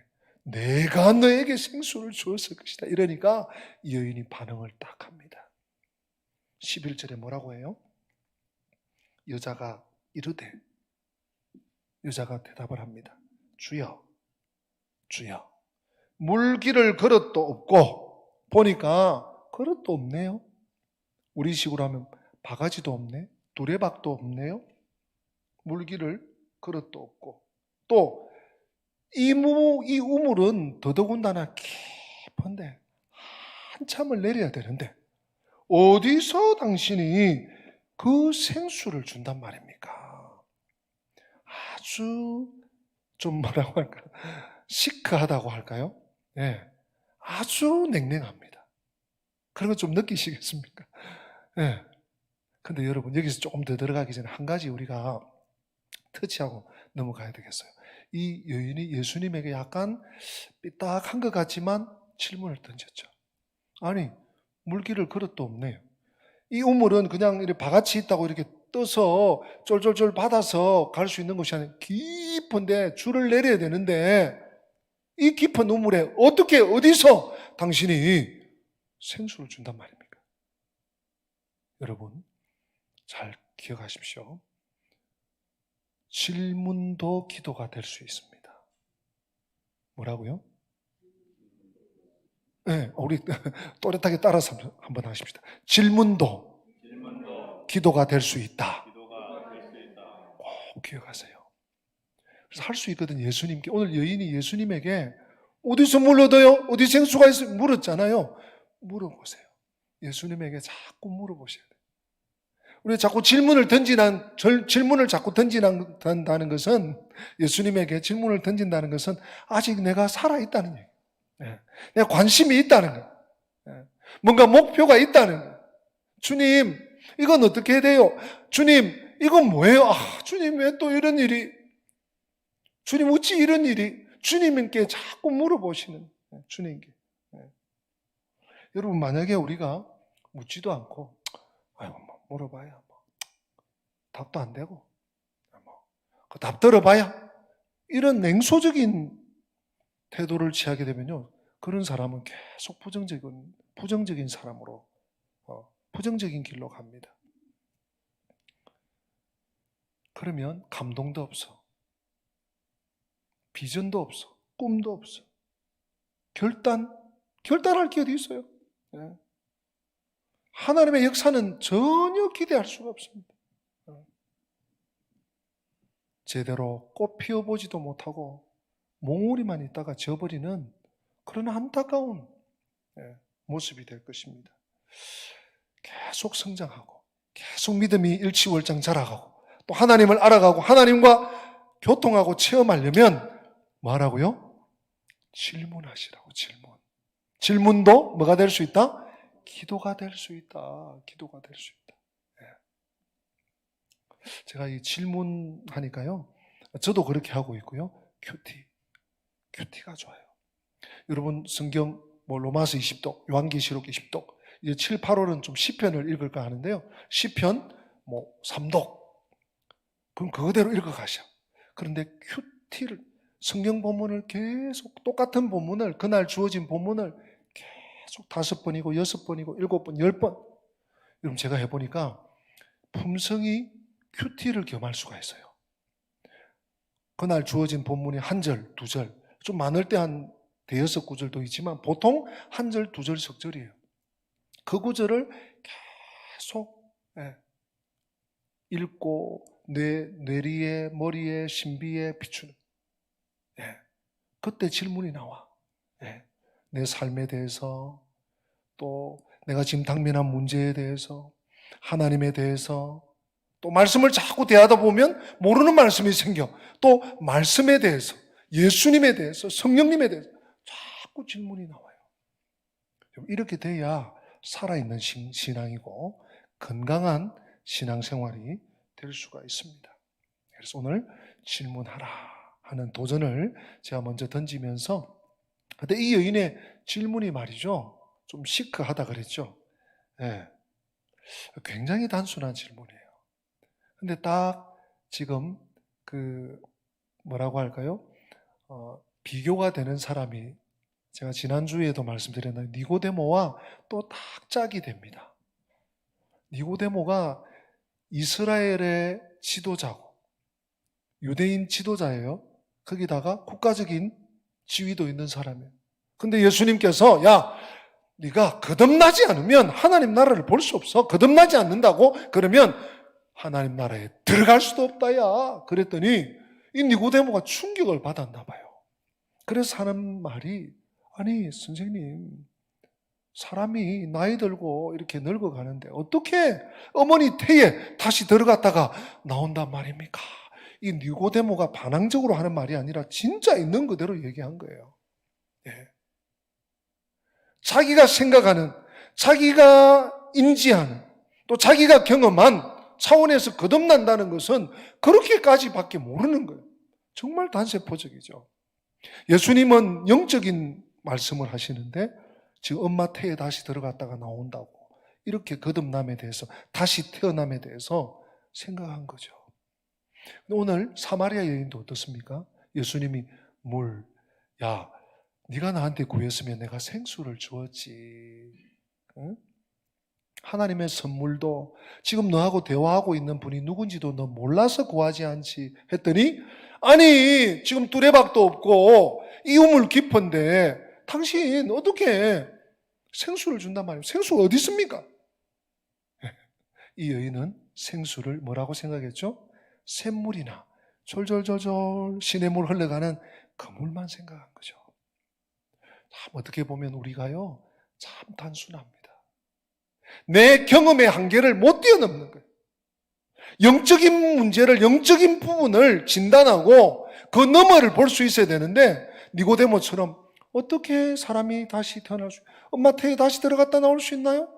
내가 너에게 생수를 주었을 것이다, 이러니까 이 여인이 반응을 딱 합니다. 11절에 뭐라고 해요? 여자가 대답을 합니다. 주여, 물기를 그릇도 없고, 보니까 그릇도 없네요. 우리식으로 하면 바가지도 없네, 두레박도 없네요. 물기를 그릇도 없고, 또 이 우물은 더더군다나 깊은데 한참을 내려야 되는데 어디서 당신이 그 생수를 준단 말입니까? 아주 좀 뭐라고 할까? 시크하다고 할까요? 예, 아주 냉랭합니다. 그런 거 좀 느끼시겠습니까? 예. 근데 여러분, 여기서 조금 더 들어가기 전에 한 가지 우리가 터치하고 넘어가야 되겠어요. 이 여인이 예수님에게 약간 삐딱한 것 같지만 질문을 던졌죠. 아니, 물기를 그릇도 없네요. 이 우물은 그냥 이렇게 바가지 있다고 이렇게 떠서 쫄쫄쫄 받아서 갈 수 있는 것이 아니라 깊은데 줄을 내려야 되는데 이 깊은 우물에 어떻게 어디서 당신이 생수를 준단 말입니까? 여러분 잘 기억하십시오. 질문도 기도가 될 수 있습니다. 뭐라고요? 네, 우리 또렷하게 따라서 한번 하십시다. 질문도 기도가 될 수 있다. 꼭 기억하세요. 그래서 할 수 있거든요. 예수님께. 오늘 여인이 예수님에게 어디서 물 얻어요? 어디 생수가 있어요? 물었잖아요. 물어보세요. 예수님에게 자꾸 물어보셔야 돼요. 우리가 자꾸 질문을 자꾸 던진다는 것은, 예수님에게 질문을 던진다는 것은 아직 내가 살아있다는 얘기예요. 내가 관심이 있다는 거예요. 뭔가 목표가 있다는 거예요. 주님, 이건 어떻게 해야 돼요? 주님, 이건 뭐예요? 주님, 왜 또 이런 일이? 주님, 어찌 이런 일이? 주님께 자꾸 물어보시는, 주님께. 여러분, 만약에 우리가 묻지도 않고, 물어봐야 답도 안 되고, 그 답 들어봐야, 이런 냉소적인 태도를 취하게 되면요, 그런 사람은 계속 부정적인 사람으로, 부정적인 길로 갑니다. 그러면 감동도 없어, 비전도 없어, 꿈도 없어, 결단할 게 어디 있어요? 하나님의 역사는 전혀 기대할 수가 없습니다. 제대로 꽃 피워보지도 못하고 몽우리만 있다가 져버리는 그런 안타까운 모습이 될 것입니다. 계속 성장하고 계속 믿음이 일치월장 자라가고 또 하나님을 알아가고 하나님과 교통하고 체험하려면 뭐 하라고요? 질문하시라고. 질문도 뭐가 될 수 있다? 기도가 될 수 있다. 기도가 될 수 있다. 제가 이 질문하니까요, 저도 그렇게 하고 있고요. 큐티가 좋아요. 여러분 성경 로마서 20독, 요한계시록 20독, 이제 7, 8월은 좀 시편을 읽을까 하는데요. 시편 3독. 그럼 그대로 읽어가셔. 그런데 큐티를, 성경 본문을 계속 똑같은 본문을, 그날 주어진 본문을 계속 5번이고 6번이고 7번, 10번. 여러분 제가 해보니까 품성이 큐티를 겸할 수가 있어요. 그날 주어진 본문이 1절, 2절, 좀 많을 때 한 대여섯 구절도 있지만 보통 1절, 2절 석절이에요. 그 구절을 계속 읽고 뇌리에, 머리에, 신비에 비추는, 그때 질문이 나와. 내 삶에 대해서, 또 내가 지금 당면한 문제에 대해서, 하나님에 대해서, 또 말씀을 자꾸 대하다 보면 모르는 말씀이 생겨. 또 말씀에 대해서, 예수님에 대해서, 성령님에 대해서 자꾸 질문이 나와요. 이렇게 돼야 살아있는 신앙이고 건강한 신앙생활이 될 수가 있습니다. 그래서 오늘 질문하라 하는 도전을 제가 먼저 던지면서, 근데 이 여인의 질문이 말이죠, 좀 시크하다 그랬죠. 굉장히 단순한 질문이에요. 근데 딱 지금 뭐라고 할까요? 비교가 되는 사람이, 제가 지난주에도 말씀드렸는데 니고데모와 또 딱 짝이 됩니다. 니고데모가 이스라엘의 지도자고 유대인 지도자예요. 거기다가 국가적인 지위도 있는 사람이에요. 근데 예수님께서 야, 네가 거듭나지 않으면 하나님 나라를 볼 수 없어. 거듭나지 않는다고? 그러면 하나님 나라에 들어갈 수도 없다 야. 그랬더니 이 니고데모가 충격을 받았나 봐요. 그래서 하는 말이, 아니 선생님, 사람이 나이 들고 이렇게 늙어가는데 어떻게 어머니 태에 다시 들어갔다가 나온단 말입니까? 이 니고데모가 반항적으로 하는 말이 아니라 진짜 있는 그대로 얘기한 거예요. 예. 자기가 생각하는, 자기가 인지하는, 또 자기가 경험한 차원에서 거듭난다는 것은 그렇게까지밖에 모르는 거예요. 정말 단세포적이죠. 예수님은 영적인 말씀을 하시는데 지금 엄마 태에 다시 들어갔다가 나온다고, 이렇게 거듭남에 대해서, 다시 태어남에 대해서 생각한 거죠. 오늘 사마리아 여인도 어떻습니까? 예수님이 야, 네가 나한테 구했으면 내가 생수를 주었지. 응? 하나님의 선물도 지금 너하고 대화하고 있는 분이 누군지도 너 몰라서 구하지 않지 했더니, 아니 지금 두레박도 없고 이 우물 깊은데 당신 어떻게 생수를 준단 말이에요? 생수가 어디 있습니까? 이 여인은 생수를 뭐라고 생각했죠? 샘물이나 졸졸졸졸 시냇물 흘러가는 그 물만 생각한 거죠. 참 어떻게 보면 우리가요, 참 단순합니다. 내 경험의 한계를 못 뛰어넘는 거예요. 영적인 문제를, 영적인 부분을 진단하고 그 너머를 볼 수 있어야 되는데, 니고데모처럼 어떻게 사람이 다시 태어날 수, 엄마 태에 다시 들어갔다 나올 수 있나요?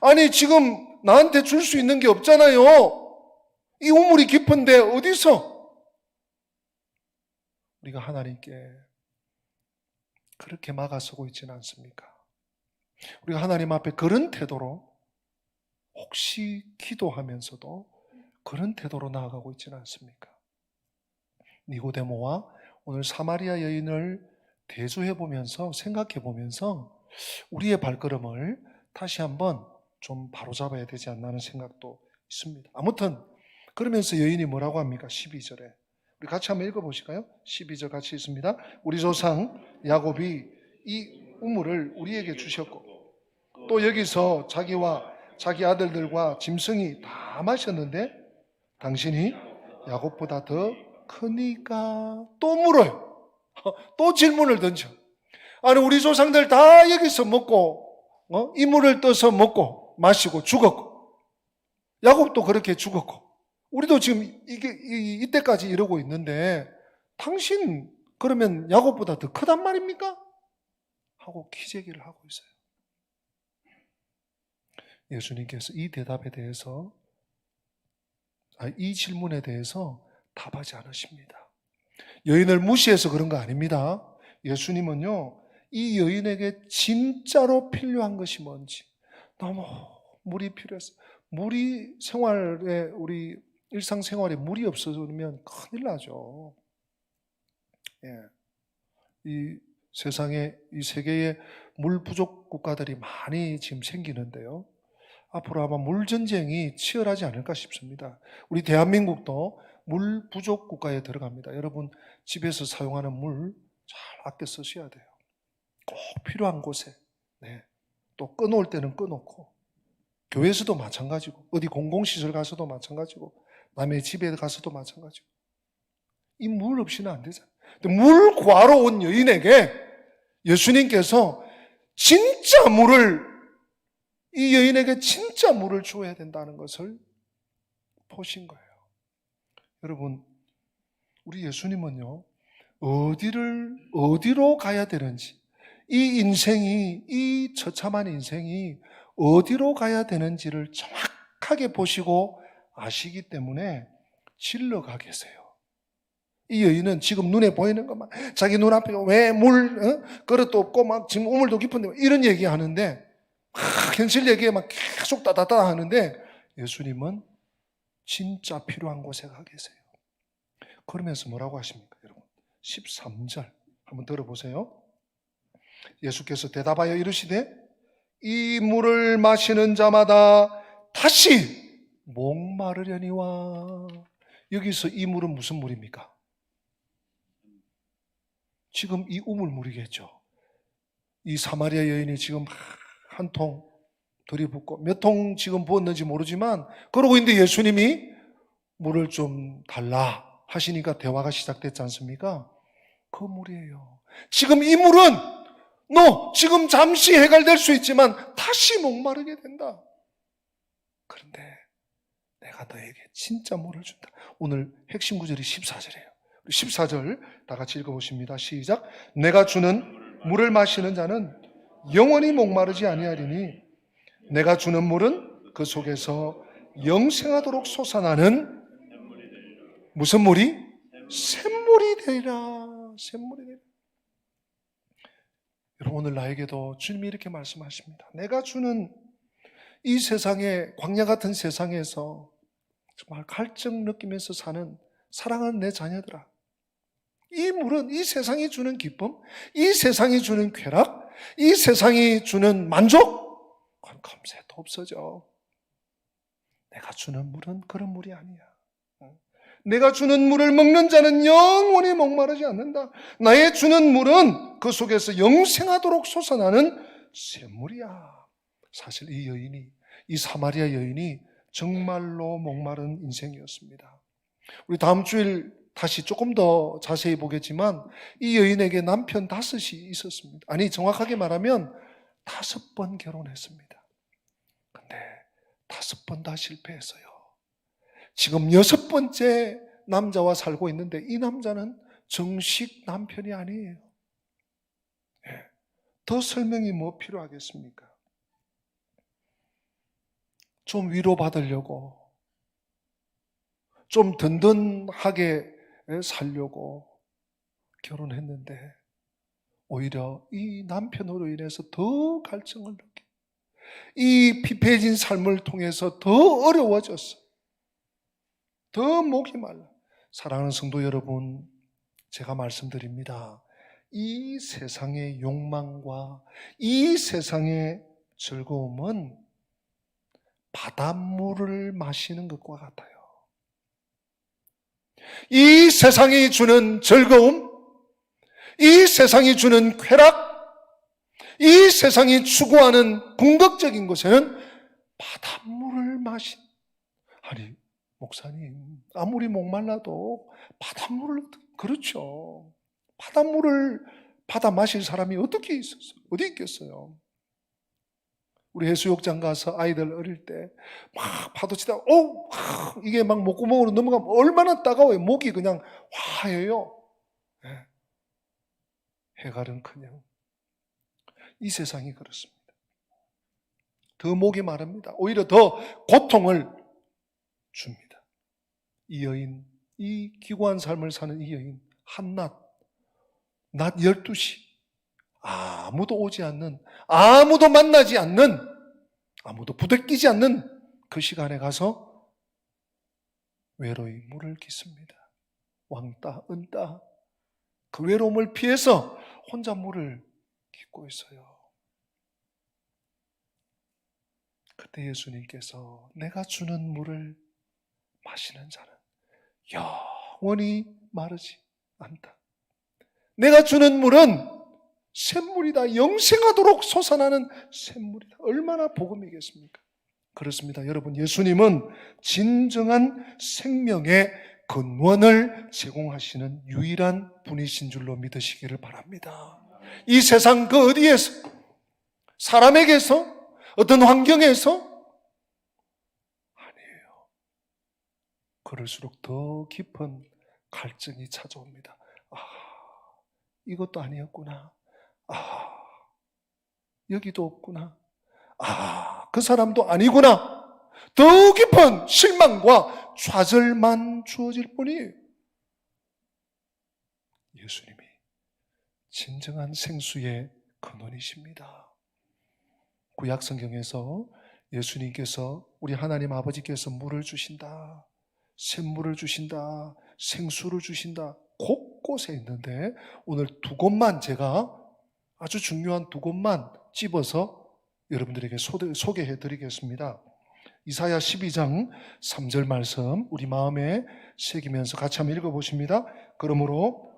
아니 지금 나한테 줄 수 있는 게 없잖아요. 이 우물이 깊은데 어디서? 우리가 하나님께 그렇게 막아서고 있지는 않습니까? 우리가 하나님 앞에 그런 태도로, 혹시 기도하면서도 그런 태도로 나아가고 있지는 않습니까? 니고데모와 오늘 사마리아 여인을 대조해보면서, 생각해보면서 우리의 발걸음을 다시 한번 좀 바로잡아야 되지 않나 하는 생각도 있습니다. 아무튼 그러면서 여인이 뭐라고 합니까? 12절에 우리 같이 한번 읽어보실까요? 12절 같이 있습니다. 우리 조상 야곱이 이 우물을 우리에게 주셨고 또 여기서 자기와 자기 아들들과 짐승이 다 마셨는데 당신이 야곱보다 더 크니까 또 물어요. 또 질문을 던져. 아니 우리 조상들 다 여기서 먹고 이 물을 떠서 먹고 마시고 죽었고 야곱도 그렇게 죽었고 우리도 지금 이때까지 이러고 있는데 당신 그러면 야곱보다 더 크단 말입니까? 하고 기재기를 하고 있어요. 예수님께서 이 대답에 대해서, 이 질문에 대해서 답하지 않으십니다. 여인을 무시해서 그런 거 아닙니다. 예수님은요, 이 여인에게 진짜로 필요한 것이 뭔지, 너무 물이 필요했어요. 물이 생활에, 우리 일상생활에 물이 없어지면 큰일 나죠. 예. 이 세상에, 이 세계에 물 부족 국가들이 많이 지금 생기는데요. 앞으로 아마 물 전쟁이 치열하지 않을까 싶습니다. 우리 대한민국도 물 부족 국가에 들어갑니다. 여러분 집에서 사용하는 물 잘 아껴 쓰셔야 돼요. 꼭 필요한 곳에. 네. 또 꺼놓을 때는 꺼놓고, 교회에서도 마찬가지고, 어디 공공시설 가서도 마찬가지고, 남의 집에 가서도 마찬가지고. 이 물 없이는 안 되잖아요. 물 구하러 온 여인에게 예수님께서 진짜 물을, 이 여인에게 진짜 물을 주어야 된다는 것을 보신 거예요. 여러분, 우리 예수님은요, 어디로 가야 되는지, 이 인생이, 이 처참한 인생이 어디로 가야 되는지를 정확하게 보시고 아시기 때문에 질러가 계세요. 이 여인은 지금 눈에 보이는 것만, 자기 눈앞에 왜 그릇도 없고 막 지금 우물도 깊은데 이런 얘기 하는데, 현실 얘기에 막 계속 따다다 하는데, 예수님은 진짜 필요한 곳에 가 계세요. 그러면서 뭐라고 하십니까, 여러분? 13절 한번 들어보세요. 예수께서 대답하여 이르시되 이 물을 마시는 자마다 다시 목마르려니와. 여기서 이 물은 무슨 물입니까? 지금 이 우물물이겠죠. 이 사마리아 여인이 지금 한 통 들이붓고 몇 통 지금 부었는지 모르지만 그러고 있는데 예수님이 물을 좀 달라 하시니까 대화가 시작됐지 않습니까? 그 물이에요. 지금 이 물은 너 지금 잠시 해결될 수 있지만 다시 목마르게 된다. 그런데 내가 너에게 진짜 물을 준다. 오늘 핵심 구절이 14절이에요. 14절 다 같이 읽어보십니다. 시작. 내가 주는 물을 마시는 자는 영원히 목마르지 아니하리니 내가 주는 물은 그 속에서 영생하도록 솟아나는 무슨 물이? 샘물이 되리라. 샘물이 되리라. 여러분, 오늘 나에게도 주님이 이렇게 말씀하십니다. 내가 주는 이 세상에, 광야 같은 세상에서 정말 갈증 느끼면서 사는 사랑하는 내 자녀들아, 이 물은 이 세상이 주는 기쁨, 이 세상이 주는 쾌락, 이 세상이 주는 만족, 그건 금세도 없어져. 내가 주는 물은 그런 물이 아니야. 내가 주는 물을 먹는 자는 영원히 목마르지 않는다. 나의 주는 물은 그 속에서 영생하도록 솟아나는 샘물이야. 사실 이 사마리아 여인이 정말로 목마른 인생이었습니다. 우리 다음 주일 다시 조금 더 자세히 보겠지만 이 여인에게 남편 5이 있었습니다. 아니, 정확하게 말하면 5번 결혼했습니다. 근데 5번 다 실패했어요. 지금 6번째 남자와 살고 있는데 이 남자는 정식 남편이 아니에요. 더 설명이 뭐 필요하겠습니까? 좀 위로받으려고, 좀 든든하게 살려고 결혼했는데 오히려 이 남편으로 인해서 더 갈증을 느끼고 이 피폐해진 삶을 통해서 더 어려워졌어. 더 목이 말라. 사랑하는 성도 여러분, 제가 말씀드립니다. 이 세상의 욕망과 이 세상의 즐거움은 바닷물을 마시는 것과 같아요. 이 세상이 주는 즐거움, 이 세상이 주는 쾌락, 이 세상이 추구하는 궁극적인 것에는 바닷물을 아니, 목사님, 아무리 목말라도 바닷물을, 그렇죠. 바닷물을 받아 마실 사람이 어떻게 있었어요? 어디 있겠어요? 우리 해수욕장 가서 아이들 어릴 때 막 파도 치다가 이게 막 목구멍으로 넘어가면 얼마나 따가워요. 목이 그냥 화해요. 해갈은커녕 이 세상이 그렇습니다. 더 목이 마릅니다. 오히려 더 고통을 줍니다. 이 여인, 이 기구한 삶을 사는 이 여인, 한낮, 낮 12시, 아무도 오지 않는, 아무도 만나지 않는, 아무도 부대끼지 않는 그 시간에 가서 외로이 물을 깃습니다. 왕따, 은따, 그 외로움을 피해서 혼자 물을 깃고 있어요. 그때 예수님께서 내가 주는 물을 마시는 자는 영원히 마르지 않다. 내가 주는 물은 샘물이다. 영생하도록 솟아나는 샘물이다. 얼마나 복음이겠습니까? 그렇습니다. 여러분, 예수님은 진정한 생명의 근원을 제공하시는 유일한 분이신 줄로 믿으시기를 바랍니다. 이 세상 그 어디에서, 사람에게서, 어떤 환경에서 아니에요. 그럴수록 더 깊은 갈증이 찾아옵니다. 이것도 아니었구나. 여기도 없구나. 그 사람도 아니구나. 더 깊은 실망과 좌절만 주어질 뿐이에요. 예수님이 진정한 생수의 근원이십니다. 구약 성경에서 예수님께서, 우리 하나님 아버지께서 물을 주신다, 샘물을 주신다, 생수를 주신다, 곳곳에 있는데 오늘 2곳만, 제가 아주 중요한 2곳만 집어서 여러분들에게 소개해 드리겠습니다. 이사야 12장 3절 말씀 우리 마음에 새기면서 같이 한번 읽어보십니다. 그러므로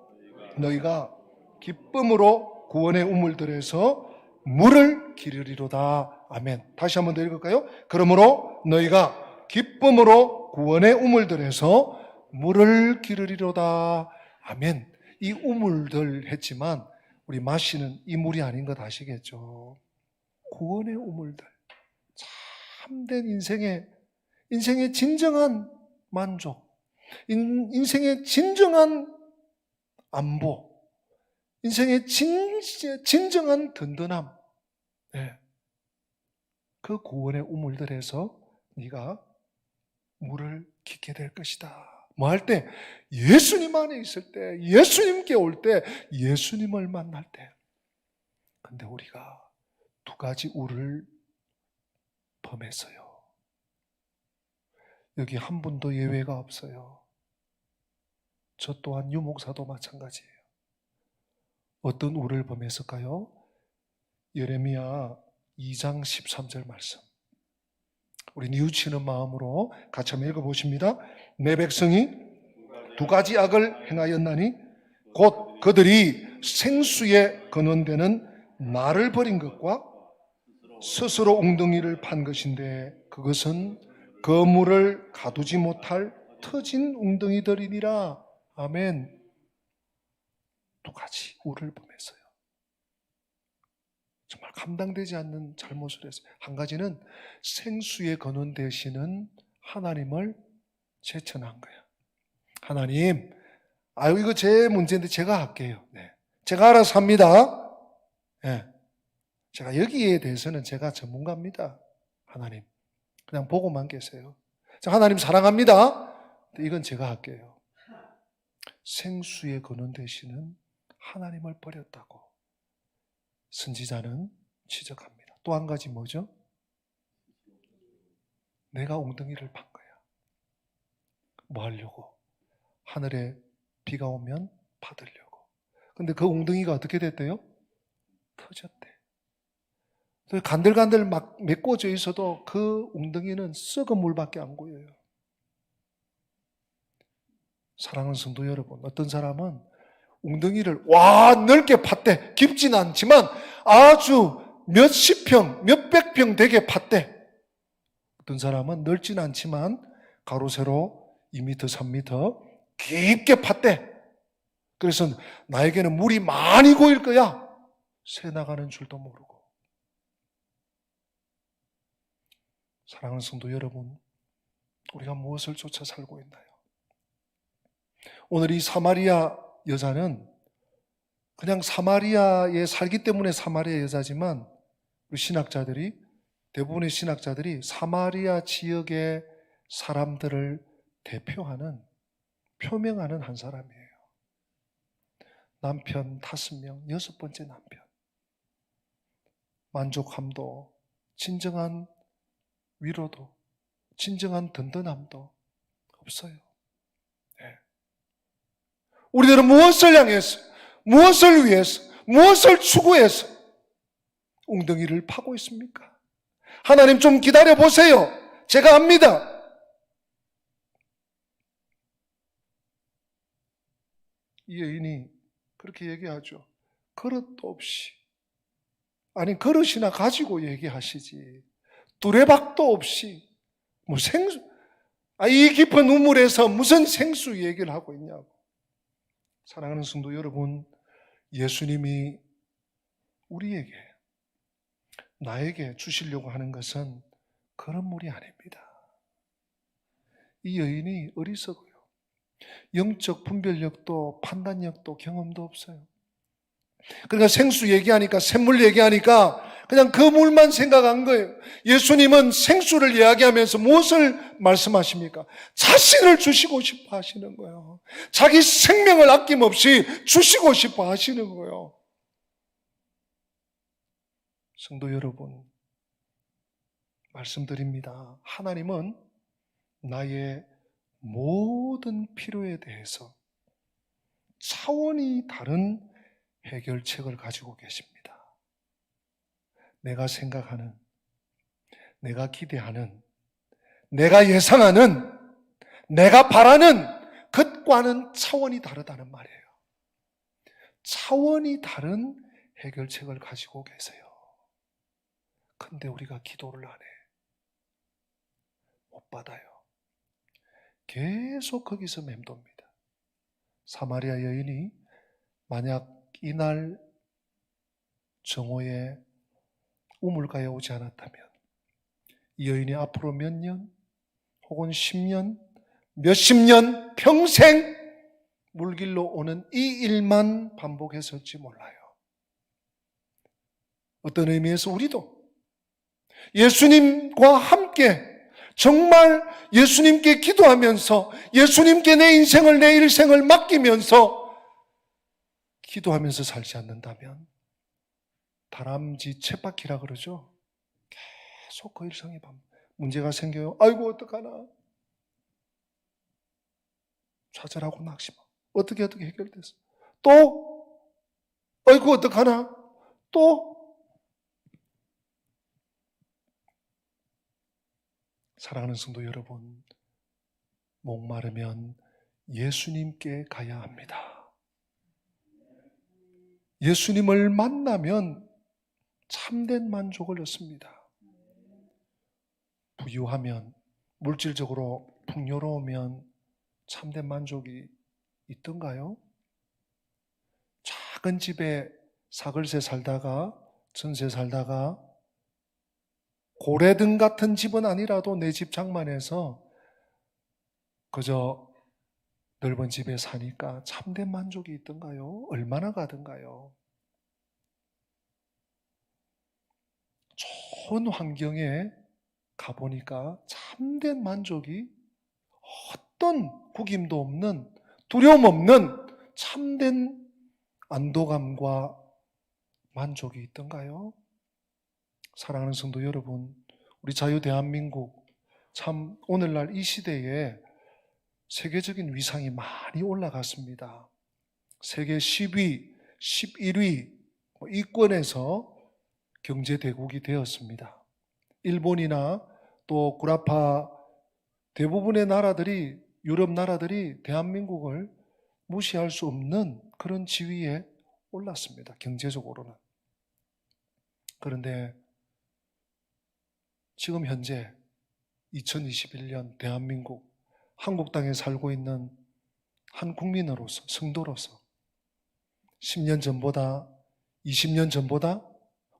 너희가 기쁨으로 구원의 우물들에서 물을 기르리로다. 아멘. 다시 한번 더 읽을까요? 그러므로 너희가 기쁨으로 구원의 우물들에서 물을 기르리로다. 아멘. 이 우물들 했지만 우리 마시는 이 물이 아닌 것 아시겠죠? 구원의 우물들. 참된 인생의 진정한 만족, 인생의 진정한 안보, 인생의 진정한 든든함. 네. 그 구원의 우물들에서 네가 물을 깊게 될 것이다. 뭐 할 때? 예수님 안에 있을 때, 예수님께 올 때, 예수님을 만날 때. 근데 우리가 두 가지 우를 범했어요. 여기 한 분도 예외가 없어요. 저 또한 유 목사도 마찬가지예요. 어떤 우를 범했을까요? 예레미야 2장 13절 말씀. 우리 뉘우치는 마음으로 같이 한번 읽어보십니다. 내 백성이 두 가지 악을 행하였나니 곧 그들이 생수에 근원되는 나를 버린 것과 스스로 웅덩이를 판 것인데 그것은 그 물을 가두지 못할 터진 웅덩이들이니라. 아멘. 두 가지 우를 범했어요. 정말 감당되지 않는 잘못을 했어요. 한 가지는 생수의 근원 되시는 하나님을 제천한 거예요. 하나님, 아유 이거 제 문제인데 제가 할게요. 네. 제가 알아서 합니다. 네. 제가 여기에 대해서는 제가 전문가입니다. 하나님, 그냥 보고만 계세요. 하나님 사랑합니다. 이건 제가 할게요. 생수의 근원 되시는 하나님을 버렸다고 선지자는 지적합니다. 또 한 가지 뭐죠? 내가 웅덩이를 판 거야. 뭐 하려고? 하늘에 비가 오면 받으려고. 근데 그 웅덩이가 어떻게 됐대요? 터졌대. 간들간들 막 메꿔져 있어도 그 웅덩이는 썩은 물밖에 안 고여요. 사랑하는 성도 여러분, 어떤 사람은 웅덩이를 넓게 팠대. 깊진 않지만 아주 몇십 평, 몇백 평 되게 팠대. 어떤 사람은 넓진 않지만 가로 세로 2m, 3m 깊게 팠대. 그래서 나에게는 물이 많이 고일 거야. 새 나가는 줄도 모르고. 사랑하는 성도 여러분, 우리가 무엇을 쫓아 살고 있나요? 오늘 이 사마리아 여자는 그냥 사마리아에 살기 때문에 사마리아 여자지만 우리 신학자들이, 대부분의 신학자들이 사마리아 지역의 사람들을 대표하는, 표명하는 한 사람이에요. 남편 5명, 6번째 남편. 만족함도, 진정한 위로도, 진정한 든든함도 없어요. 네. 우리들은 무엇을 향해서, 무엇을 위해서, 무엇을 추구해서 웅덩이를 파고 있습니까? 하나님 좀 기다려 보세요. 제가 압니다. 이 여인이 그렇게 얘기하죠. 그릇도 없이, 아니 그릇이나 가지고 얘기하시지. 두레박도 없이 뭐 생수, 이 깊은 우물에서 무슨 생수 얘기를 하고 있냐고. 사랑하는 성도 여러분, 예수님이 우리에게, 나에게 주시려고 하는 것은 그런 물이 아닙니다. 이 여인이 어리석어요. 영적 분별력도 판단력도 경험도 없어요. 그러니까 생수 얘기하니까, 샘물 얘기하니까 그냥 그 물만 생각한 거예요. 예수님은 생수를 이야기하면서 무엇을 말씀하십니까? 자신을 주시고 싶어 하시는 거예요. 자기 생명을 아낌없이 주시고 싶어 하시는 거예요. 성도 여러분, 말씀드립니다. 하나님은 나의 모든 필요에 대해서 차원이 다른 해결책을 가지고 계십니다. 내가 생각하는, 내가 기대하는, 내가 예상하는, 내가 바라는 것과는 차원이 다르다는 말이에요. 차원이 다른 해결책을 가지고 계세요. 근데 우리가 기도를 안 해. 못 받아요. 계속 거기서 맴돕니다. 사마리아 여인이 만약 이날 정오에 우물가에 오지 않았다면 이 여인이 앞으로 몇 년 혹은 10년, 몇십 년, 평생 물길로 오는 이 일만 반복했을지 몰라요. 어떤 의미에서 우리도 예수님과 함께 정말 예수님께 기도하면서 예수님께 내 인생을, 내 일생을 맡기면서 기도하면서 살지 않는다면 다람쥐 쳇바퀴라 그러죠. 계속 그 일상에 문제가 생겨요. 아이고 어떡하나. 좌절하고 낙심하고 어떻게 해결됐어. 또 아이고 어떡하나. 또 사랑하는 성도 여러분, 목마르면 예수님께 가야 합니다. 예수님을 만나면 참된 만족을 얻습니다. 부유하면, 물질적으로 풍요로우면 참된 만족이 있던가요? 작은 집에 사글세 살다가, 전세 살다가, 고래등 같은 집은 아니라도 내 집 장만해서 그저 넓은 집에 사니까 참된 만족이 있던가요? 얼마나 가던가요? 좋은 환경에 가보니까 참된 만족이 어떤 구김도 없는, 두려움 없는 참된 안도감과 만족이 있던가요? 사랑하는 성도 여러분, 우리 자유 대한민국 참 오늘날 이 시대에 세계적인 위상이 많이 올라갔습니다. 세계 10위, 11위 이권에서 경제대국이 되었습니다. 일본이나 또 구라파 대부분의 나라들이, 유럽 나라들이 대한민국을 무시할 수 없는 그런 지위에 올랐습니다. 경제적으로는. 그런데 지금 현재 2021년 대한민국, 한국 땅에 살고 있는 한 국민으로서, 성도로서 10년 전보다, 20년 전보다,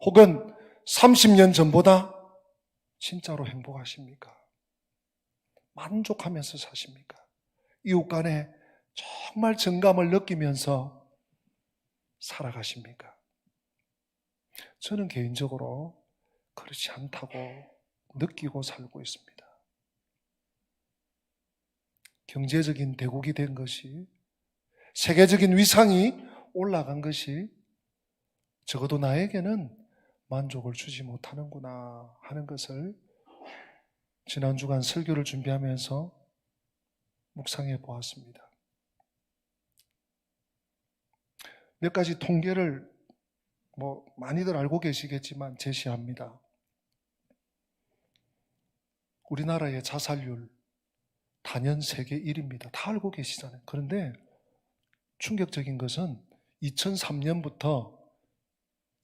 혹은 30년 전보다 진짜로 행복하십니까? 만족하면서 사십니까? 이웃 간에 정말 정감을 느끼면서 살아가십니까? 저는 개인적으로 그렇지 않다고 느끼고 살고 있습니다. 경제적인 대국이 된 것이, 세계적인 위상이 올라간 것이 적어도 나에게는 만족을 주지 못하는구나 하는 것을 지난 주간 설교를 준비하면서 묵상해 보았습니다. 몇 가지 통계를 많이들 알고 계시겠지만 제시합니다. 우리나라의 자살률 단연 세계 1위입니다. 다 알고 계시잖아요. 그런데 충격적인 것은 2003년부터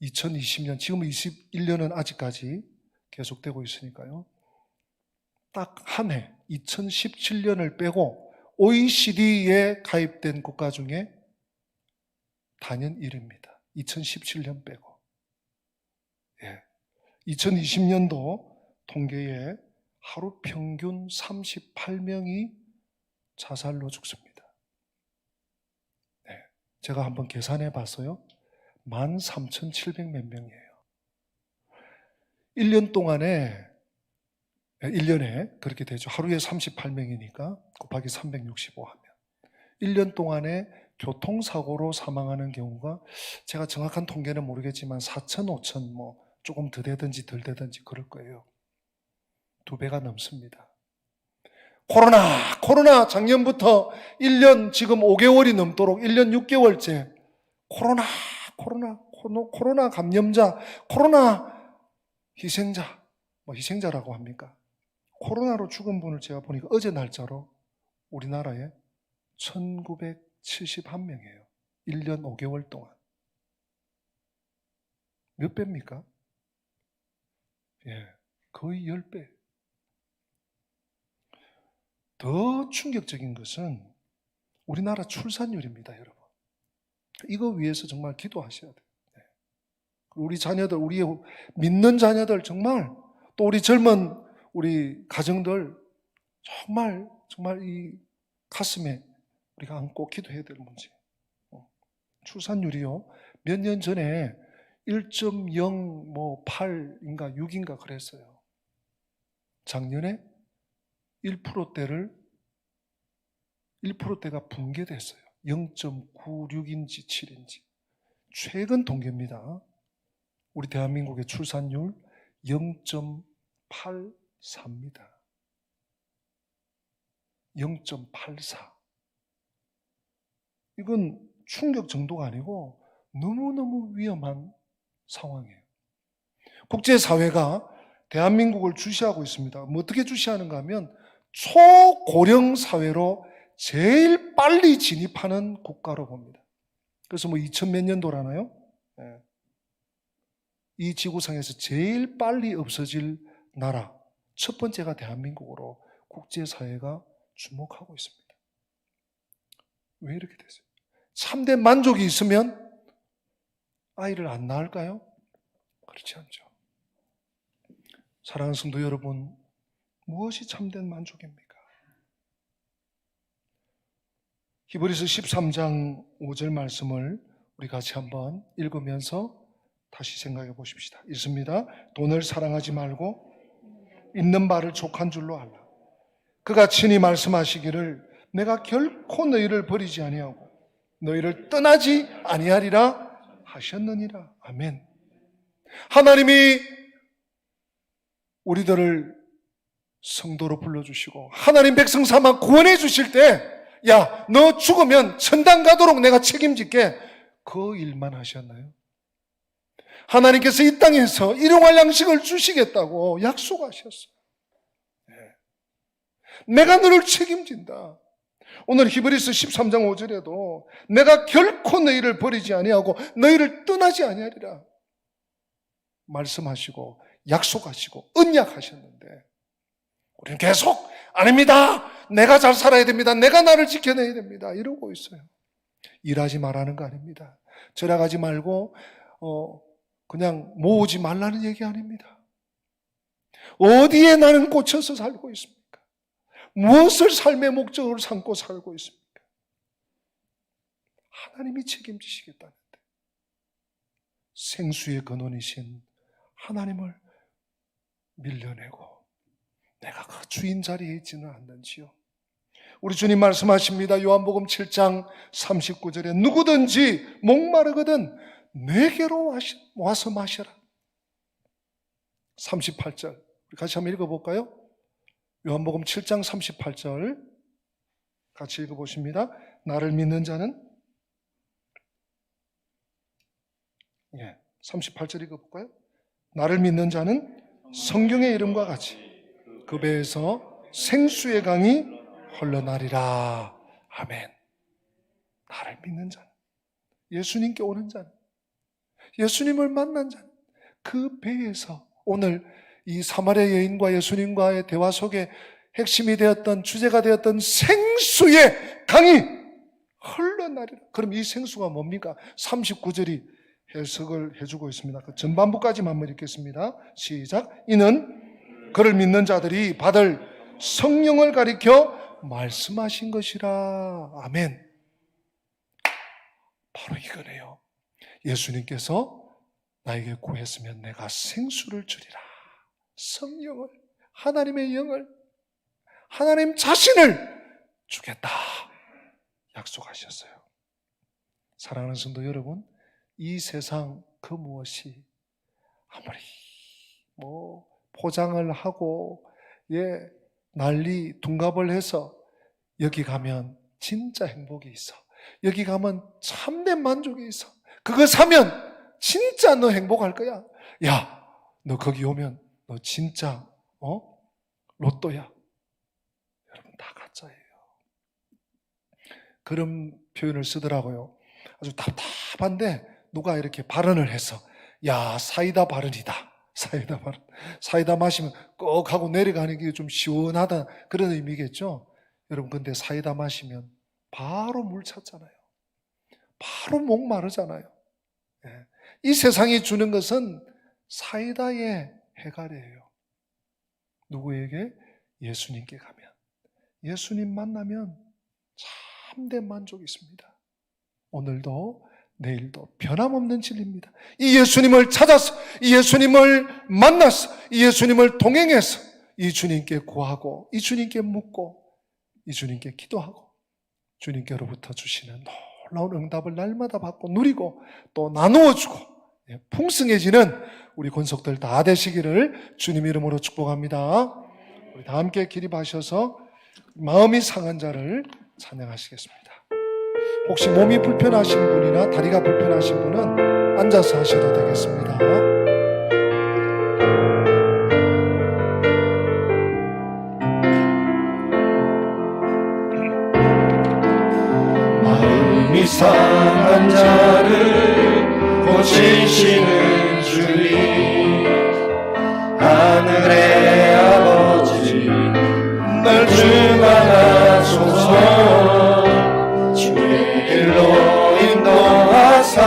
2020년, 지금 21년은 아직까지 계속되고 있으니까요. 딱 한 해, 2017년을 빼고 OECD에 가입된 국가 중에 단연 1위입니다. 2017년 빼고. 2020년도 통계에 하루 평균 38명이 자살로 죽습니다. 제가 한번 계산해 봤어요. 13,700몇 명이에요. 1년 동안에, 1년에 그렇게 되죠. 하루에 38명이니까 곱하기 365 하면 1년 동안에 교통사고로 사망하는 경우가, 제가 정확한 통계는 모르겠지만 4천, 5천 조금 더 되든지 덜 되든지 그럴 거예요. 2배가 넘습니다. 코로나 작년부터 1년 지금 5개월이 넘도록 1년 6개월째 코로나 감염자, 코로나 희생자, 희생자라고 합니까? 코로나로 죽은 분을 제가 보니까 어제 날짜로 우리나라에 1971명이에요. 1년 5개월 동안. 몇 배입니까? 거의 10배. 더 충격적인 것은 우리나라 출산율입니다, 여러분. 이거 위해서 정말 기도하셔야 돼요. 우리 자녀들, 우리 믿는 자녀들 정말, 또 우리 젊은 우리 가정들 정말 이 가슴에 우리가 안고 기도해야 될 문제. 출산율이요, 몇 년 전에 1.08인가 6인가 그랬어요. 작년에 1%대가 붕괴됐어요. 0.96인지 7인지. 최근 통계입니다. 우리 대한민국의 출산율 0.84입니다. 0.84. 이건 충격 정도가 아니고 너무너무 위험한 상황이에요. 국제사회가 대한민국을 주시하고 있습니다. 뭐 어떻게 주시하는가 하면 초고령 사회로 제일 빨리 진입하는 국가로 봅니다. 그래서 뭐 2000몇 년도라나요? 이 지구상에서 제일 빨리 없어질 나라 첫 번째가 대한민국으로 국제사회가 주목하고 있습니다. 왜 이렇게 됐어요? 참된 만족이 있으면 아이를 안 낳을까요? 그렇지 않죠. 사랑하는 성도 여러분, 무엇이 참된 만족입니까? 히브리서 13장 5절 말씀을 우리 같이 한번 읽으면서 다시 생각해 보십시다. 읽습니다. 돈을 사랑하지 말고 있는 바를 족한 줄로 알라. 그가 친히 말씀하시기를 내가 결코 너희를 버리지 아니하고 너희를 떠나지 아니하리라 하셨느니라. 아멘. 하나님이 우리들을 성도로 불러주시고 하나님 백성 삼아 구원해 주실 때, 야, 너 죽으면 천당 가도록 내가 책임질게, 그 일만 하셨나요? 하나님께서 이 땅에서 일용할 양식을 주시겠다고 약속하셨어요. 내가 너를 책임진다. 오늘 히브리서 13장 5절에도 내가 결코 너희를 버리지 아니하고 너희를 떠나지 아니하리라 말씀하시고 약속하시고 언약하셨는데, 우리는 계속 아닙니다, 내가 잘 살아야 됩니다, 내가 나를 지켜내야 됩니다 이러고 있어요. 일하지 말라는 거 아닙니다. 절약하지 말고 그냥 모으지 말라는 얘기 아닙니다. 어디에 나는 꽂혀서 살고 있습니까? 무엇을 삶의 목적으로 삼고 살고 있습니까? 하나님이 책임지시겠다는데, 생수의 근원이신 하나님을 밀려내고 내가 그 주인 자리에 있지는 않는지요. 우리 주님 말씀하십니다. 요한복음 7장 39절에 누구든지 목마르거든 내게로 와서 마셔라. 38절 우리 같이 한번 읽어볼까요? 요한복음 7장 38절 같이 읽어보십니다. 나를 믿는 자는 38절 읽어볼까요? 나를 믿는 자는 성경의 이름과 같이 그 배에서 생수의 강이 흘러나리라. 아멘. 나를 믿는 자는, 예수님께 오는 자는, 예수님을 만난 자는 그 배에서, 오늘 이 사마리아 여인과 예수님과의 대화 속에 핵심이 되었던, 주제가 되었던 생수의 강이 흘러나리라. 그럼 이 생수가 뭡니까? 39절이 해석을 해주고 있습니다. 그 전반부까지만 한번 읽겠습니다. 시작. 이는 그를 믿는 자들이 받을 성령을 가리켜 말씀하신 것이라. 아멘. 바로 이거네요. 예수님께서 나에게 구했으면 내가 생수를 주리라. 성령을, 하나님의 영을, 하나님 자신을 주겠다 약속하셨어요. 사랑하는 성도 여러분, 이 세상 그 무엇이 아무리 포장을 하고 난리 둔갑을 해서 여기 가면 진짜 행복이 있어, 여기 가면 참된 만족이 있어, 그거 사면 진짜 너 행복할 거야, 야, 너 거기 오면 너 진짜 로또야. 여러분, 다 가짜예요. 그런 표현을 쓰더라고요. 아주 답답한데 누가 이렇게 발언을 해서, 야, 사이다 발언이다, 사이다 발언, 사이다 마시면 꺽 하고 내려가는 게 좀 시원하다, 그런 의미겠죠. 여러분, 근데 사이다 마시면 바로 물 찾잖아요. 바로 목마르잖아요. 예. 이 세상이 주는 것은 사이다의 해갈이에요. 누구에게? 예수님께 가면, 예수님 만나면 참된 만족이 있습니다. 오늘도 내일도 변함없는 진리입니다. 이 예수님을 찾아서, 이 예수님을 만나서, 이 예수님을 동행해서 이 주님께 구하고, 이 주님께 묻고, 이 주님께 기도하고, 주님께로부터 주시는 놀라운 응답을 날마다 받고 누리고 또 나누어주고 풍성해지는 우리 권속들 다 되시기를 주님 이름으로 축복합니다. 우리 다 함께 기립하셔서 마음이 상한 자를 찬양하시겠습니다. 혹시 몸이 불편하신 분이나 다리가 불편하신 분은 앉아서 하셔도 되겠습니다. 마음이 상한 자를 고치시는 주님, 하늘의 아버지 날 주관하소서. 주의 길로 인도하사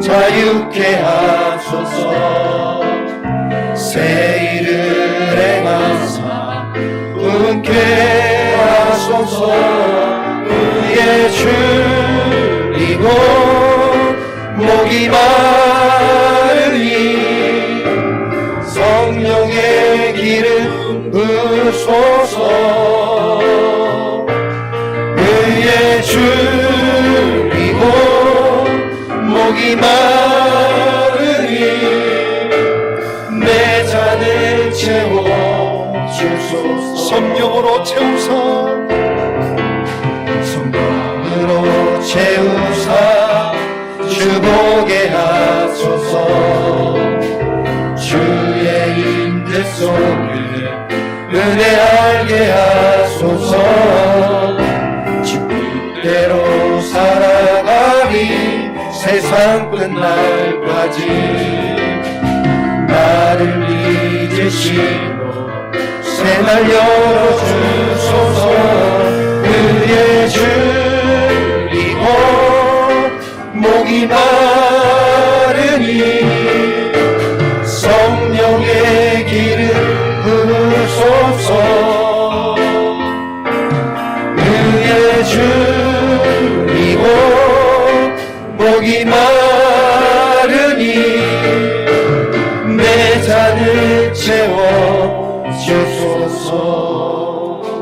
자유케 하소서. 새 일을 행하사 은쾌 하소서. 의의 주 이곳 목이 마르니 성령의 기름 부으소서. 의의 주 이곳 목이 마르니 내 잔을 채워 주소서. 성령으로 채우사, 성령으로 채우사 주보게 하소서. 주의 임재 속에 은혜 알게 하소서. 주뜻대로 살아가리 세상 끝날까지. 나를 잊으시고 새날 열어주소서. 의의 주 이곳 목이 마르니 성령의 기름 부으소서. 의의 주 이곳 목이 마르니 내 잔을 채워 주소서.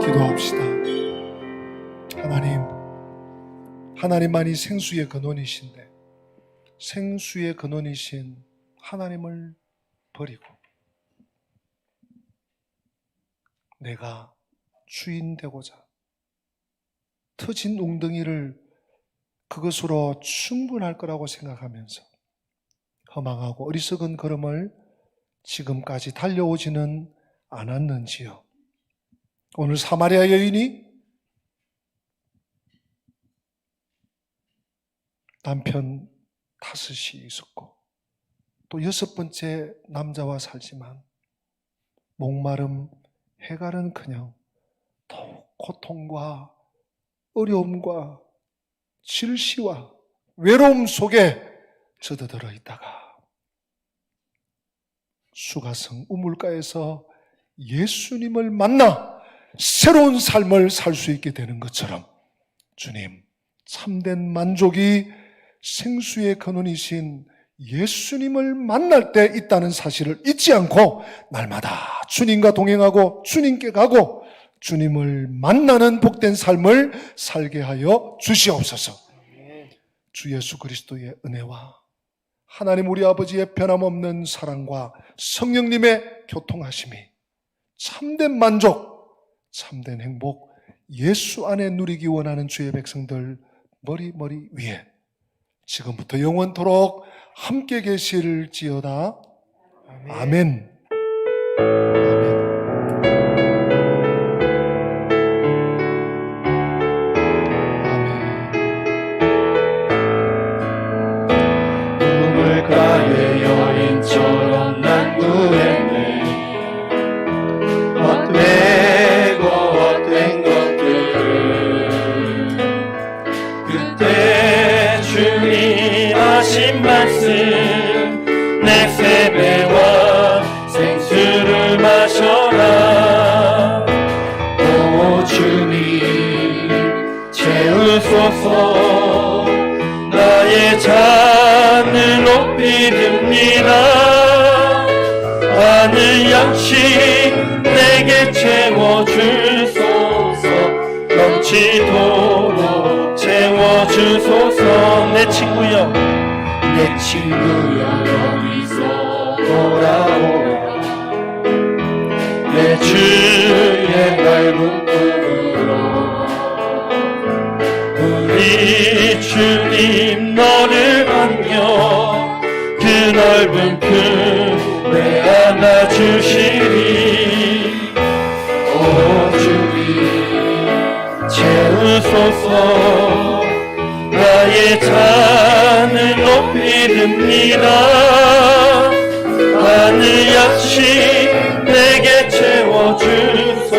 기도합시다. 하나님만이 생수의 근원이신데 생수의 근원이신 하나님을 버리고 내가 주인 되고자 터진 웅덩이를 그것으로 충분할 거라고 생각하면서 허망하고 어리석은 걸음을 지금까지 달려오지는 않았는지요. 오늘 사마리아 여인이 남편 5이 있었고 또 6번째 남자와 살지만 목마름, 해갈은커녕 더욱 고통과 어려움과 질시와 외로움 속에 젖어들어 있다가 수가성 우물가에서 예수님을 만나 새로운 삶을 살 수 있게 되는 것처럼 주님, 참된 만족이 생수의 근원이신 예수님을 만날 때 있다는 사실을 잊지 않고 날마다 주님과 동행하고 주님께 가고 주님을 만나는 복된 삶을 살게 하여 주시옵소서. 주 예수 그리스도의 은혜와 하나님 우리 아버지의 변함없는 사랑과 성령님의 교통하심이 참된 만족, 참된 행복, 예수 안에 누리기 원하는 주의 백성들 머리 위에 지금부터 영원토록 함께 계실지어다. 아멘. 우물가의 여인처럼 난 구했네. 헛되고 헛된 것들을 그때 주 주소서. 나의 잔을 높이 듭니다. 하늘 양식 내게 채워주소서. 넘치도록 채워주소서. 내 친구여, 내 친구여 여기서 돌아오라. 내 주의 넓은 품으로. 우리 주님 너를 안겨 그 넓은 품에 안아주시리. 오 주님 채우소서. 나의 잔을 높이 듭니다. 하늘 양식 내게 채워주소서.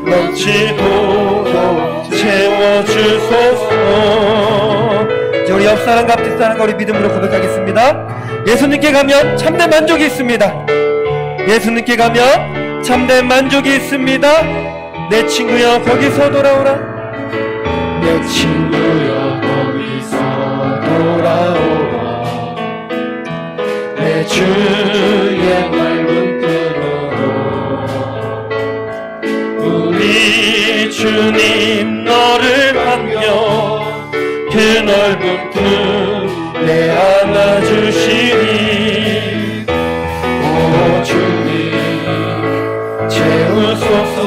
넘치도록 채워주소서. 이제 우리 옆 사람과 앞뒷 사람과 우리 믿음으로 고백하겠습니다. 예수님께 가면 참된 만족이 있습니다. 예수님께 가면 참된 만족이 있습니다. 내 친구여 거기서 돌아오라. 내 친구여 거기서 돌아오라. 내 주의 넓은 뜻으로. 우리 주님 너를 안겨 그 넓은 품에 안아주시리. 오 주님 채우소서.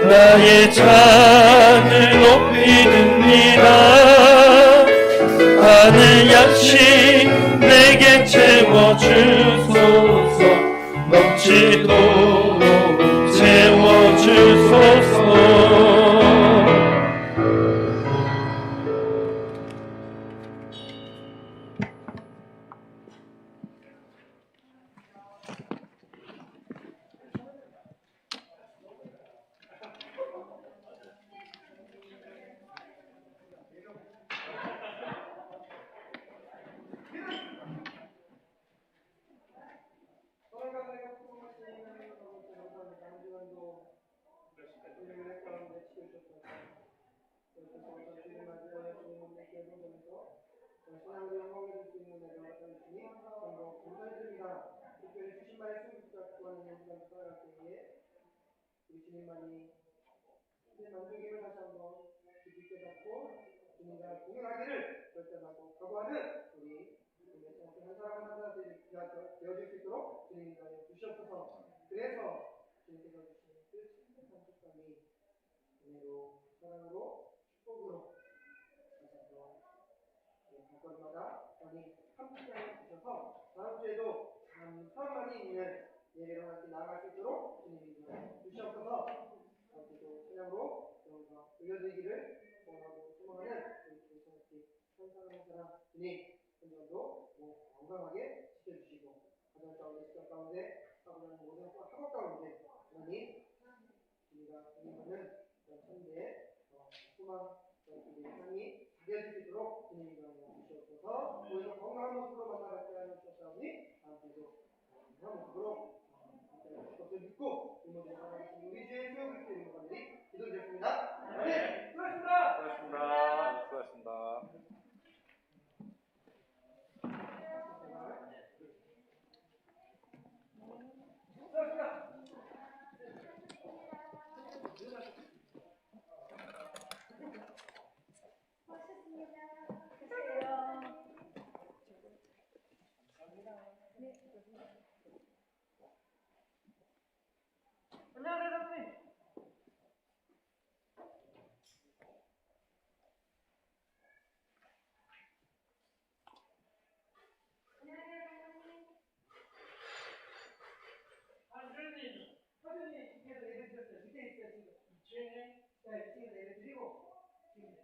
나의 잔을 높이 듭니다. 하늘 양식 내게 채워주소서. 넘치도록 채워주소서. 주님만이 내 만족임을 다시 한번 깊이 깨닫고 주님과 공연하기를 결단하고 각오하는 우리 한 사람 한 사람 되어질 수 있도록 주님이 주시옵소서. 그래서 주님께서 주신 그 참된 만족감이 은혜로 사랑으로 축복으로 각각마다 많이 함께하여 주셔서 다음 주에도 감사만이 있는 예배로 함께 나아갈 수 있도록 주님이 주시옵소서. 앞으로도 찬양으로 영광 올려드리기를 원하고 소망하는 우리 교사님께 찬양하는 사람 주님 한번도 건강하게 지켜주시고 가정 가운데 시간 가운데 아버지 모든 학업 가운데 하나님 우리가 주님과는 참된 소망 우리의 삶이 자리해질 수 있도록 주님이 주시옵소서. 오히려 건강한 모습으로 만나뵙게 하는 주옵사오니 다음 주에도 건강한 모습으로 것을 믿고 이모들 하나님 우리 주 예수 그리스도의 이름으로 간절히 기도드렸습니다. 네, 수고하셨습니다. 수고하셨습니다. 수고하셨습니다. 안녕하세요, 선생님. 사전에 집에서 예배 드렸어요. 밑에 있어요, 지금. 2층에? 네, 2층에서 예배 드리고, 지금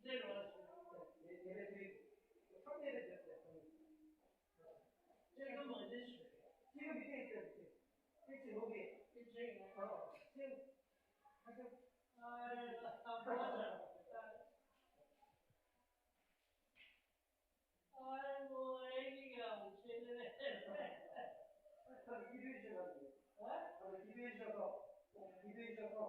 내려왔어요. 네, 예배 드리고. 3대 예배 드렸어요. 지금 어디 있어요? 지금 밑에 있어요, 밑에. 1층 로비. 1층에? 지금, 아이고, 애기가 웃기네. 기도해 주셔가지고. 기도해 주셔서.